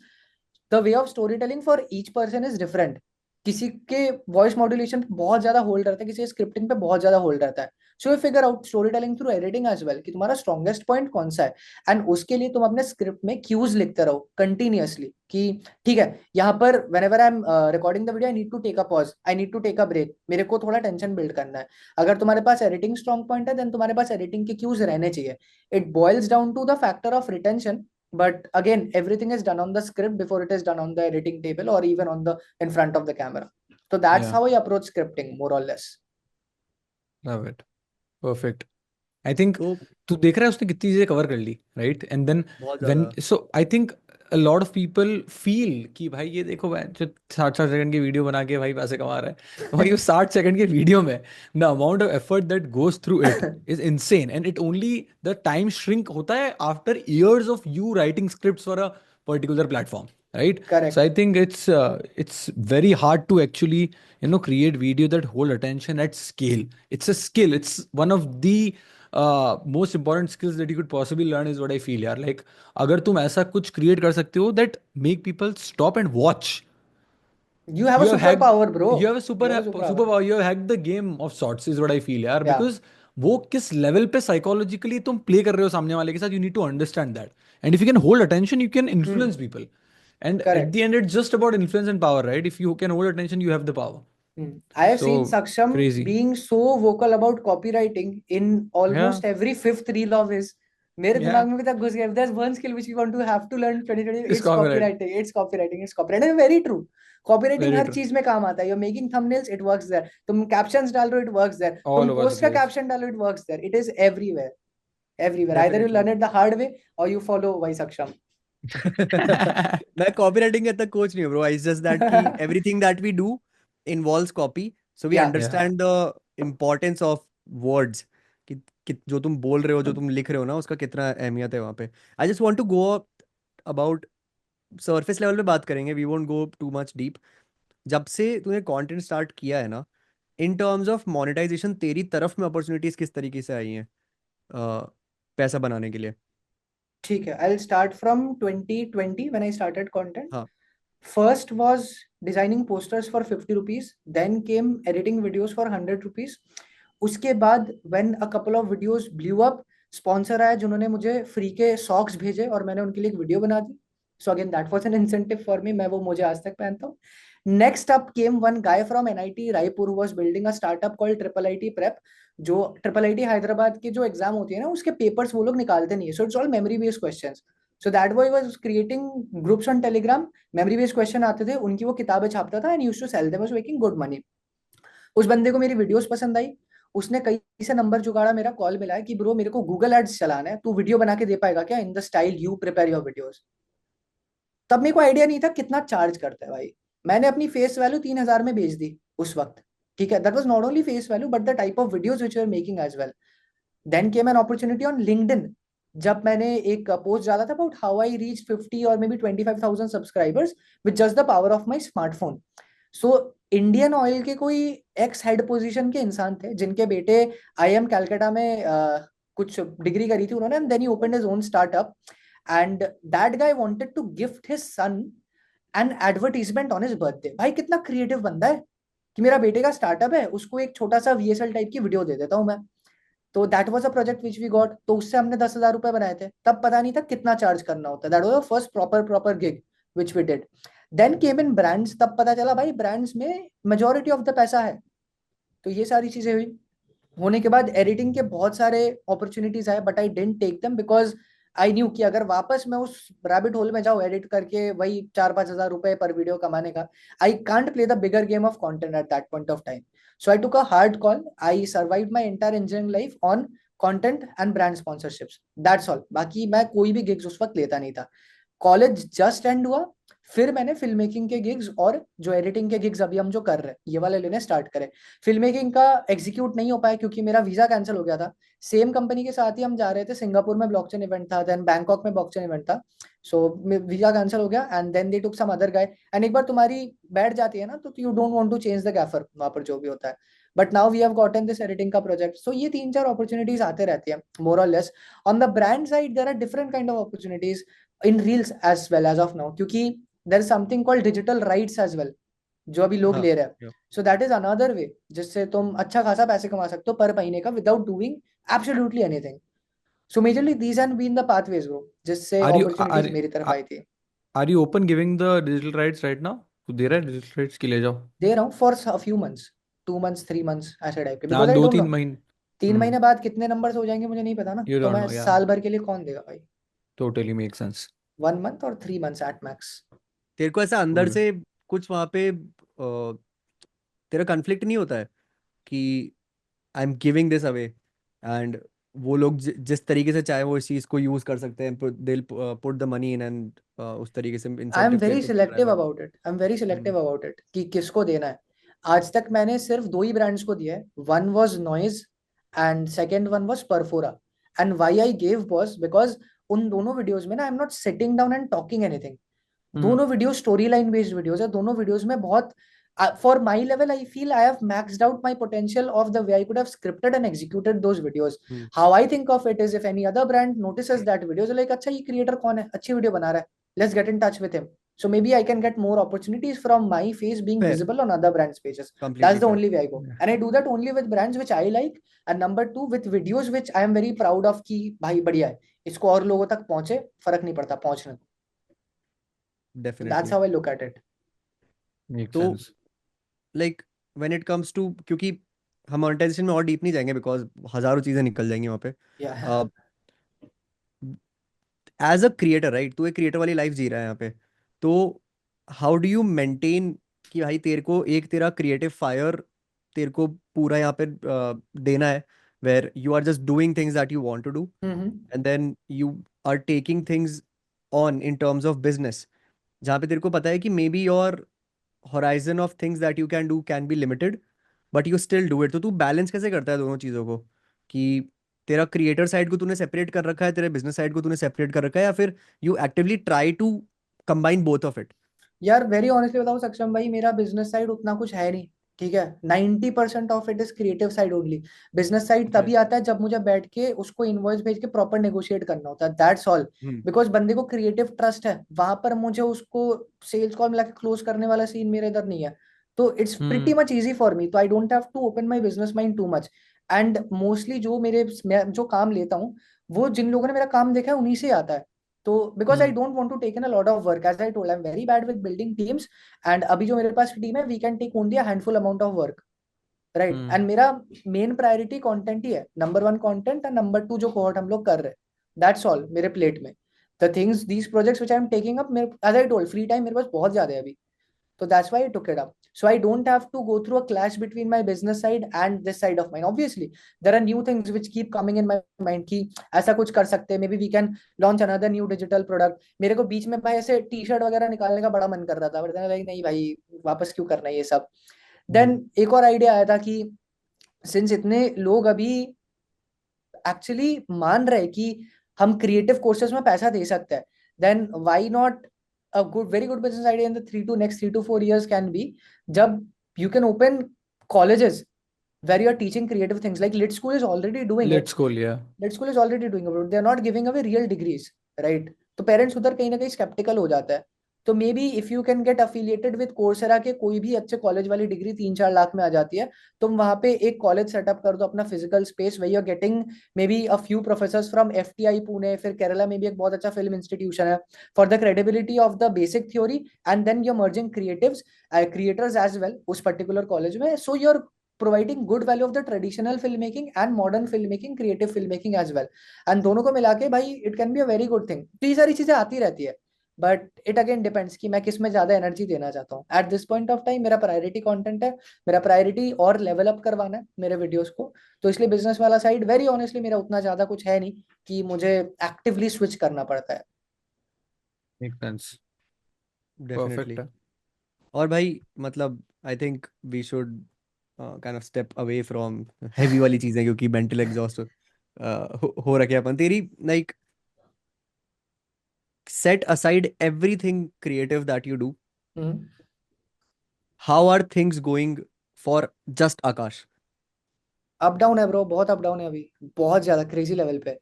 the way of story telling for each person is different. किसी के वॉइस मॉड्यूलेशन बहुत ज्यादा होल्ड रहता है, किसी के स्क्रिप्टिंग पे बहुत ज्यादा होल्ड रहता है. So you figure out storytelling through editing as well कि तुम्हारा स्ट्रॉन्गेस्ट पॉइंट कौन सा है, एंड उसके लिए तुम अपने स्क्रिप्ट में क्यूज लिखते रहो कंटिन्यूअसली कि ठीक है, यहाँ पर whenever I am recording the video, I need to take a pause, I need to take a break, मेरे को थोड़ा टेंशन बिल्ड करना है. अगर तुम्हारे पास एडिटिंग स्ट्रॉन्ग पॉइंट है, देन तुम्हारे पास एडिटिंग के क्यूज रहने चाहिए. It boils down to the factor of retention. But again, everything is done on the script before it is done on the editing table or even on the in front of the camera. So that's how I approach scripting, more or less. Love it, perfect. I think तो तू देख रहा है उसने कितनी चीजें cover कर ली, राइट? एंड देन बहुत व्हेन, ज्यादा। So I think a lot of people feel कि भाई ये देखो भाई जो 60-60 सेकंड की वीडियो बना के भाई पैसे कमा रहा है। भाई वो 60 सेकंड के वीडियो में the amount of effort that goes through it is insane, and it only the time shrink होता है after years of you writing scripts for a particular platform, right? So I correct. think it's very hard to actually, create video that hold attention at scale. It's a skill. It's one of the most important skills that you could possibly learn, is what I feel यार। like अगर तुम ऐसा कुछ create कर सकते हो that make people stop and watch, You have a you have hacked, superpower, you bro. have a You have a superpower. superpower, you have hacked the game of sorts, is what I feel यार। Yeah. because वो किस level पे psychologically तुम play कर रहे हो सामने वाले के साथ, you need to understand that, and if you can hold attention you can Hmm. Influence people, and at Correct. the end it's just about influence and power, right? If you can hold attention, you have the power. I have So seen Saksham crazy. being so vocal about copywriting in Yeah, almost every fifth reel of his. मेरे yeah, दिमाग में भी तक घुस गया. If there's one skill which we want to have to learn 2020, it's it's copyright. copywriting. It's copywriting. It's copywriting. And very true. Copywriting Very her true. चीज में काम आता है. You're making thumbnails, it works there. तुम captions डाल रहे हो, it works there. तुम All over the post का place. caption डालो, it works there. It is everywhere. Everywhere. Either you learn definitely. it the hard way or you follow why Saksham. मैं copywriting तक coach नहीं हूँ bro, it's just that कि everything that we do involves copy, so we Yeah. Yeah, understand the importance of words, कि जो तुम बोल रहे हो, जो तुम लिख रहे हो ना, उसका कितना अहमियत है वहाँ पे। I just want to go about surface level पे बात करेंगे, we won't go too much deep. जब से तूने कंटेंट स्टार्ट किया है ना, इन टर्म्स ऑफ मोनेटाइजेशन तेरी तरफ में अपॉर्चुनिटीज किस तरीके से आई हैं पैसा बनाने के लिए? ठीक है. I'll start from 2020 when I started content. हाँ। First was designing posters for 50 rupees. Then came editing videos for 100 rupees. उसके बाद when a couple of videos blew up, sponsor आया जिन्होंने मुझे फ्री के सॉक्स भेजे और मैंने उनके लिए एक वीडियो बना दी. So again, that was an incentive for me. मैं वो मुझे आज तक पहनता हूँ. Next up came one guy from NIT Raipur who was building a startup called Triple IT Prep. जो ट्रिपल आईटी हैदराबाद के जो एग्जाम होती है ना, उसके पेपर्स वो लोग निकालते नहीं है. So it's all memory based questions. So that boy was creating groups on Telegram. Memory based question आते थे, उनकी वो किताबें छापता था and used to sell them, was making good money. उस बंदे को मेरी वीडियोस पसंद आई. उसने कई से नंबर जुगाड़ा, मेरा कॉल मिला कि ब्रो मेरे को गूगल एड्स चलाना है, तू वीडियो बना के दे पाएगा क्या in the style you prepare your videos. तब मेरे को आइडिया नहीं था कितना चार्ज करता है भाई. मैंने अपनी फेस वैल्यू 3,000 में बेच दी उस वक्त. ठीक है, that was not only face value but the type of videos which we are making as well. Then came an opportunity on LinkedIn. जब मैंने एक पोस्ट डाला था about how I reached 50 or maybe 25,000 subscribers with just the power of my smartphone. So Indian oil के कोई x head position के इंसान थे जिनके बेटे IIM कैलकाटा में कुछ डिग्री करी थी उन्होंने, and then he opened his own startup, and that guy wanted to gift his son an advertisement on his birthday. भाई कितना क्रिएटिव बंदा है कि मेरा बेटे का स्टार्टअप है, उसको एक छोटा सा VSL टाइप की वीडियो दे देता हूँ मैं. तो that was a project which we got. तो उससे हमने 10,000 रुपए बनाए थे. तब पता नहीं था कितना चार्ज करना होता है. That was the first proper gig which we did. Then came in brands. तब पता चला भाई ब्रांड्स में मेजोरिटी ऑफ द पैसा है. तो ये सारी चीजें हुई. होने के बाद एडिटिंग के बहुत सारे अपॉर्चुनिटीज आए but I didn't take them because I knew कि अगर वापस मैं उस रैबिट होल में जाऊँ एडिट करके वही 4-5 हजार रुपए पर वीडियो कमाने का, I can't play the bigger game of content at that point of time. So I took a hard call. I survived my entire engineering life on content and brand sponsorships. That's all. बाकी मैं कोई भी gigs उस वक्त लेता नहीं था. College just and हुआ, फिर मैंने फिल्म मेकिंग के गिग्स और जो एडिटिंग के गिग्स अभी हम जो कर रहे हैं ये वाले लेने स्टार्ट करे. फिल्म मेकिंग का एग्जीक्यूट नहीं हो पाया क्योंकि मेरा वीजा कैंसिल हो गया था. सेम कंपनी के साथ ही हम जा रहे थे. सिंगापुर में ब्लॉकचेन इवेंट था, देन बैंकॉक में ब्लॉकचेन इवेंट था. सो वीजा कैंसिल हो गया and then they took some other guy. एंड एक बार तुम्हारी बैठ जाती है ना तो you don't want to change the gaffer वहां पर जो भी होता है. But now we have gotten this editing का प्रोजेक्ट. सो ये 3-4 अपॉर्चुनिटीज आते रहती है मोर और less. On the brand side there are different kind of opportunities in reels as well as of now, क्योंकि there is something called digital rights as well जो अभी लोग हाँ। ले रहे हैं. So that is another way जिससे तुम अच्छा खासा पैसे कमा सकते हो पर महीने का without doing absolutely anything. So majorly these have been the pathways bro जिससे are you अपॉर्चुनिटीज मेरी तरफ आई थी. are you open giving the digital rights right now? तू दे रहा है digital rights के ले जाओ दे रहा हूँ for a few months, 2 months 3 months ऐसे टाइप के, हाँ, बिकॉज आई डोंट 2-3 नो महीने. 3 महीने बाद कितने नंबर्स हो जाएंगे मुझे नहीं पता ना. You तो don't मैं know, yeah. साल भर के लिए कौन देगा भाई. Totally makes sense. 1 month और 3 months एट मैक्स. तेरे को ऐसा अंदर Cool. से कुछ वहां पे तेरा कन्फ्लिक्ट नहीं होता है कि I am giving this away, and वो लोग जिस तरीके से चाहे वो इस चीज को यूज कर सकते हैं, दिल put the money in, and उस तरीके से आई एम इंसेंटिव वेरी तेरे को मिल रहा है, selective but about it, I am very selective about it कि किसको देना है। आज तक मैंने सिर्फ 2 ही ब्रांड्स को दिया है, one was Noise and second one was Perfora. And why I gave was because उन दोनों वीडियोस में ना I am not sitting down and talking anything. दोनों video story line based videos है, दोनों वीडियोस में बहुत for my level I feel I have maxed out my potential of the way I could have scripted and executed those videos. How I think of it is if any other brand notices that videos like अच्छा ये creator कौन है, अच्छी video बना रहा है, let's get in touch with him, so maybe I can get more opportunities from my face being fair, visible on other brands pages. completely That's the fair. only way I go, and I do that only with brands which I like, and number 2 with videos which I am very proud of कि भाई बढ़िया है, इसको और लोगों तक पहुंचे, फर्क नहीं पड़ता पहुंचने को। So that's Definitely. how I look at it. Makes तो sense. Like when it comes to, क्योंकि हम मोनेटाइजेशन में और डीप नहीं जाएंगे बिकॉज हजारों चीजें निकल जाएंगी वहाँ पे। Yeah. As a creator, right, तू एक क्रिएटर वाली लाइफ जी रहा है यहाँ पे, तो हाउ डू यू मेंटेन कि भाई तेरे को एक तेरा क्रिएटिव फायर तेरे को पूरा यहाँ पे देना है, where you are just doing things that you want to do, and then you are taking things on in terms of business, जहाँ पे तेरे को पता है कि maybe your horizon of things that you can do can be limited, but you still do it। तो तू balance कैसे करता है दोनों चीज़ों को, कि तेरा क्रिएटर साइड को तूने सेपरेट कर रखा है, तेरे बिजनेस साइड को तूने सेपरेट कर रखा है, या फिर you actively try to combine both of it? यार वेरी ऑनेस्टली बताऊं सक्षम भाई, मेरा बिजनेस साइड उतना कुछ है नहीं, ठीक है। 90% of it is creative side only. Business side Okay. तभी आता है जब मुझे बैठ के उसको इनवॉइस भेज के प्रॉपर नेगोशिएट करना होता है, दैट्स ऑल। बिकॉज बंदे को क्रिएटिव ट्रस्ट है, वहां पर मुझे उसको सेल्स कॉल मिला के क्लोज करने वाला सीन मेरे इधर नहीं है। तो it's pretty much easy for me, तो I don't have to open my business mind too much. And mostly जो मैं जो काम लेता हूँ, वो जिन लोगों ने मेरा काम देखा है उन्हीं से आता है। तो because I don't want to take in a lot of work, as I told I am very bad with building teams, and अभी जो मेरे पास टीम है we can take only a handful amount of work, right. And मेरा main priority content ही है, number 1 content, and number 2 जो cohort हम लोग कर रहे हैं, दैट्स ऑल मेरे प्लेट में। The things these projects which I am taking up, as I told free time मेरे पास बहुत ज्यादा है अभी, so that's why I took it up. So I don't have to go through a clash between my business side and this side of mine. Obviously there are new things which keep coming in my mind कि ऐसा कुछ कर सकते हैं, maybe we can launch another new digital product। मेरे को बीच में भाई ऐसे टी शर्ट वगैरह निकालने का बड़ा मन कर रहा था, बट लाइक नहीं भाई वापस क्यों करना है ये सब। देन एक और आइडिया आया था कि सिंस इतने लोग अभी एक्चुअली मान रहे कि हम क्रिएटिव कोर्सेज में पैसा दे सकते हैं, then why not a good very good business idea in the next 3 to 4 years can be jab you can open colleges where you are teaching creative things, like Lit School is already doing Lit it. School, yeah. Lit School is already doing it, but they are not giving away real degrees, right? तो parents उधर कहीं ना कहीं sceptical हो जाता है। तो may be if you can get affiliated with Coursera के कोई भी अच्छे कॉलेज वाली डिग्री 3-4 लाख में आ जाती है, तुम वहां पे एक कॉलेज सेटअप कर दो अपना फिजिकल स्पेस, वही you are getting may be a few professors from FTI Pune, फिर केरला में भी एक बहुत अच्छा फिल्म इंस्टीट्यूशन है, for the credibility of the basic theory, and then you are merging creatives creators as well उस पर्टिकुलर कॉलेज में, so you are providing good value of the traditional filmmaking and modern filmmaking, creative filmmaking as well, and दोनों को मिला के भाई it can be a very good thing। तो ये सारी चीजें आती रहती है, बट इट अगेन डिपेंड्स कि मैं किस में ज्यादा एनर्जी देना चाहता हूँ। At this point of time मेरा प्रायोरिटी कंटेंट है, मेरा प्रायोरिटी और लेवल अप करवाना है मेरे वीडियोस को, तो इसलिए बिजनेस वाला साइड वेरी ऑनेस्टली मेरा उतना ज्यादा कुछ है नहीं कि मुझे एक्टिवली स्विच करना पड़ता है। Makes sense. डेफिनेटली। Perfect है। और भाई मतलब I think we should kind of step away from heavy वाली चीजें, क्योंकि मेंटल एग्जॉस्ट हो रखे अपन। तेरी like set aside everything creative that you do, how are things going for just Akash? Up down है ब्रो, बहुत अप डाउन है अभी, बहुत ज्यादा क्रेजी लेवल पे।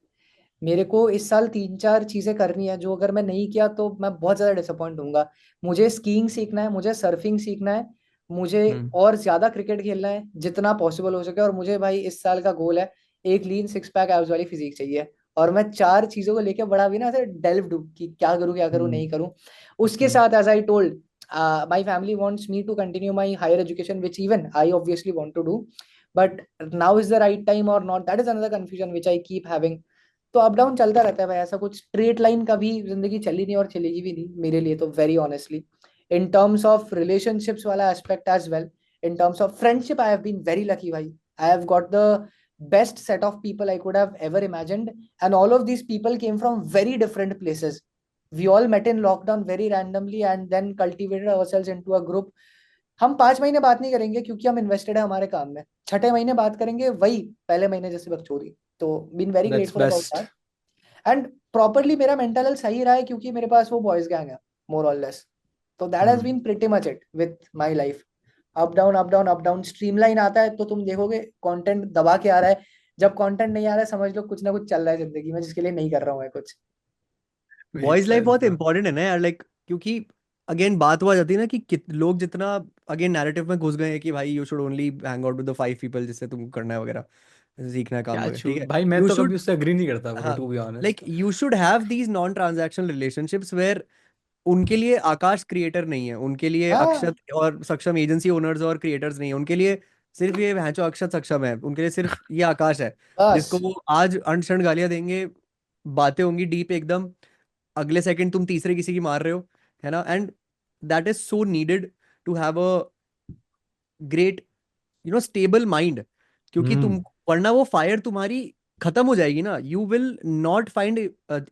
मेरे को इस साल 3-4 चीजें करनी है जो अगर मैं नहीं किया तो मैं बहुत ज्यादा डिसअपॉइंट होऊंगा। मुझे स्कीइंग सीखना है, मुझे सर्फिंग सीखना है, मुझे और ज्यादा क्रिकेट खेलना है जितना पॉसिबल हो सके, और मुझे भाई इस साल का गोल है एक लीन 6 पैक एब्स वाली फिजिक चाहिए। और मैं 4 चीजों को लेके बड़ा भी ना ऐसे डेल्व डू कि क्या करूँ नहीं करूँ। उसके साथ as I told my family wants me to continue my higher education which even I obviously want to do, but now is the right time और not, that is another confusion which I keep having. तो up down चलता रहता है भाई, ऐसा कुछ straight line कभी जिंदगी चली नहीं और चलेगी भी नहीं मेरे लिए तो, very honestly. In terms of relationships वाला aspect as well, in terms of friendship I have been very lucky भाई, I have got the best set of people I could have ever imagined, and all of these people came from very different places. We all met in lockdown very randomly and then cultivated ourselves into a group. हम 5 महीने बात नहीं करेंगे क्योंकि हम invested है हमारे काम में, छठे महीने बात करेंगे वही पहले महीने जैसे बकचोदी. तो been very That's grateful about best. That. And properly मेरा मेंटल हेल्थ सही रहा है क्योंकि मेरे पास वो बॉयज गैंग है, मोर और लेस. तो that has been pretty much it with my life. Up down up down up down. Streamline आता है तो तुम देखोगे कंटेंट दबा के आ रहा है. जब कंटेंट नहीं आ रहा है समझ लो कुछ ना कुछ चल रहा है जिंदगी में जिसके लिए नहीं कर रहा हूँ मैं कुछ. बॉयज लाइफ sense, बहुत bro. इंपॉर्टेंट है ना यार, लाइक क्योंकि अगेन बात हुआ जाती है ना कि लोग जितना अगेन नैरेटिव में घुस गए हैं कि भाई you should only hang out with the 5 people जिससे तुम करना है वगैरह, सीखना है काम क्या वगैरह, ठीक छूट है. भाई, मैं यू तो कभी शुड, उससे अग्री नहीं करता ब्रो, हाँ, to be like honest. You should have these non transactional relationships where उनके लिए आकाश क्रिएटर नहीं है, उनके लिए हाँ अक्षत और सक्षम एजेंसी ओनर्स और क्रिएटर्स नहीं है, उनके लिए सिर्फ ये भैंचो अक्षत सक्षम है, उनके लिए सिर्फ ये आकाश है जिसको बस. वो आज अनशन गालियां देंगे, बातें होंगी डीप एकदम, अगले सेकंड तुम तीसरे किसी की मार रहे हो, है ना. And that is so needed to have a great stable mind, क्योंकि तुम, वरना वो फायर तुम्हारी खत्म हो जाएगी ना. You will not find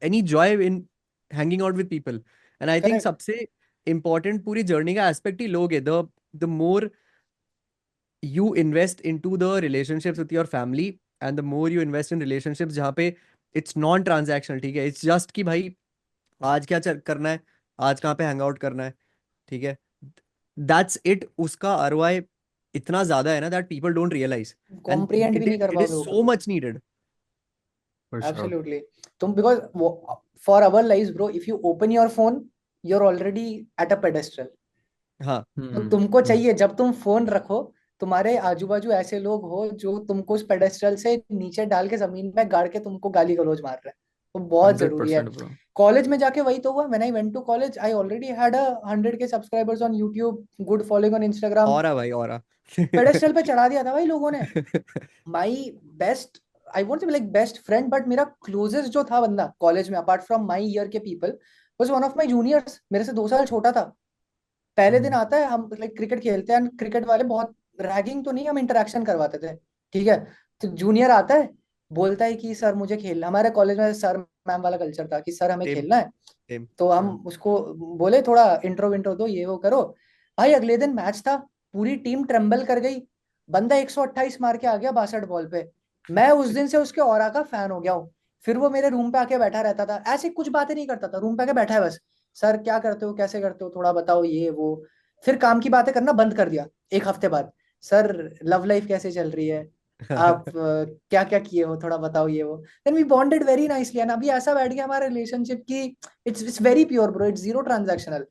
any joy in hanging out with people. And I think correct. सबसे इंपॉर्टेंट पूरी जर्नी का एस्पेक्ट ही लोग है. The more you invest into the relationships with your family and the more you invest in relationships जहाँ पे it's non transactional, ठीक है, it's just कि भाई आज क्या करना है, आज कहाँ पे हैंग आउट करना है, ठीक है, that's it. उसका ROI इतना ज्यादा है ना that people don't realize, and comprehend भी it नहीं is कर it is पाओगे वो so कभी. much needed. For sure. Absolutely. तुम because for our lives bro, if you open your phone you are already at a pedestal. हाँ, तो तुमको चाहिए जब तुम फोन रखो तुम्हारे आजू बाजू ऐसे लोग हो जो तुमको उस पेडेस्ट्रल से नीचे डाल के जमीन पे गाड़ के तुमको गाली गलौज मार रहे हैं. तो बहुत जरूरी है. 100% bro. कॉलेज में जाके वही तो हुआ. When I went to college I already had a 100K subscribers on YouTube, good following on Instagram. और भाई और पेडेस्ट्रल पे चढ़ा दिया था भाई लोगों ने. My best, I won't say like best friend, but मेरा क्लोजेस्ट जो था बंदा कॉलेज में अपार्ट फ्रॉम माई ईयर के people was one of my juniors. मेरे से 2 साल छोटा था. पहले दिन आता है हम लाइक क्रिकेट खेलते हैं, क्रिकेट वाले बहुत रैगिंग तो नहीं, हम इंटरेक्शन करवाते थे, ठीक है. तो जूनियर आता है बोलता है कि सर मुझे खेलना. हमारे कॉलेज में सर मैम वाला कल्चर था कि सर हमें सेम खेलना है. सेम. तो हम उसको बोले थोड़ा इंट्रो विंट्रो दो ये वो करो. भाई अगले दिन मैच था, पूरी टीम ट्रेम्बल कर गई. बंदा 128 मार के आ गया 62 बॉल पे. मैं उस दिन से उसके ऑरा का फैन हो गया हूँ. फिर वो मेरे रूम पे आके बैठा रहता था, ऐसे कुछ बातें नहीं करता था, रूम पे आके बैठा है बस. सर क्या करते हो कैसे करते हो थोड़ा बताओ ये वो. फिर काम की बातें करना बंद कर दिया 1 हफ्ते बाद. सर लव लाइफ कैसे चल रही है, आप क्या क्या किए हो थोड़ा बताओ ये वो. Then we bonded very nicely. And अभी ऐसा बैठ गया हमारा रिलेशनशिप की it's very pure bro, it's zero transactional.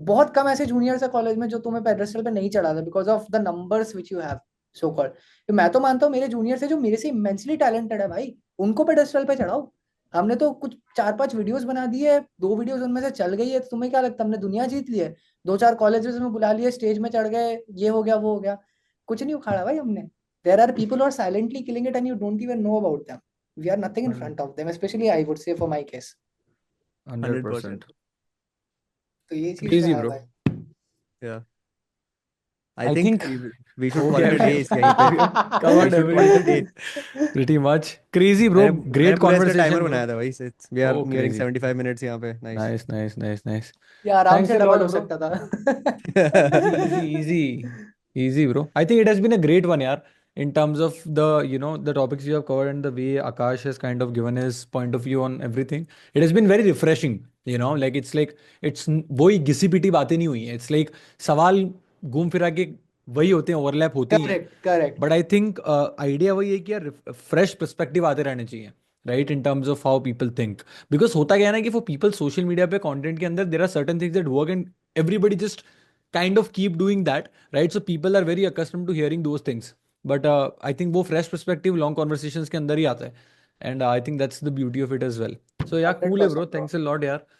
बहुत कम ऐसे जूनियर्स है कॉलेज में जो तुम्हें पेडेस्टल पे नहीं चढ़ाता because of the numbers which you have so called. तो मैं तो मानता हूँ मेरे जूनियर्स है जो मेरे से इमेंसली टैलेंटेड है भाई, उनको पेडेस्टल पे चढ़ाओ. हमने तो कुछ 4-5 वीडियोस बना दी है, 2 वीडियोस उनमें से चल गई है, तो तुम्हें क्या लगता है हमने दुनिया जीत ली है. 2-4 कॉलेजेस में बुला लिए, स्टेज में चढ़ गए, ये हो गया वो हो गया. कुछ नहीं उखाड़ा भाई हमने. There are people who are silently killing it and you don't even know about them. We are nothing in front of them, specially I would say for my case. 100%. तो ये चीज तो Crazy है bro. भाई. Yeah. I I think think we should हो call गया it a day bro. यहीं पे. Covered We should call it a day. everything. Pretty much. Crazy bro. मैंने Great पूरा इसलिए conversation टाइमर bro. बनाया था भाई. We are Oh nearing crazy. 75 minutes यहाँ पे. Nice. Nice, nice, nice, nice. ये आराम Thanks से a डबल lot हो bro. सकता था. Easy, easy, easy, bro. I think it has been a great one, yaar. In terms of the topics you have covered and the way Akash has kind of given his point of view on everything, it has been very refreshing. Like it's वही घिसी पिटी बातें नहीं हुई हैं. It's like सवाल घूम फिरा के वही होते हैं, ओवरलैप होते ही हैं. Correct correct. But I think idea वही है कि यार फ्रेश पर्सपेक्टिव आते रहने चाहिए, right, in terms of how people think. Because होता क्या है ना कि फॉर पीपल सोशल मीडिया पे कंटेंट के अंदर there are certain things that work and everybody just kind of keep doing that, right? So people are very accustomed to hearing those things. But I think वो fresh perspective long conversations के अंदर ही आता है. And I think that's the beauty of it as well. So yeah, cool है bro. 100% bro. Thanks a lot यार.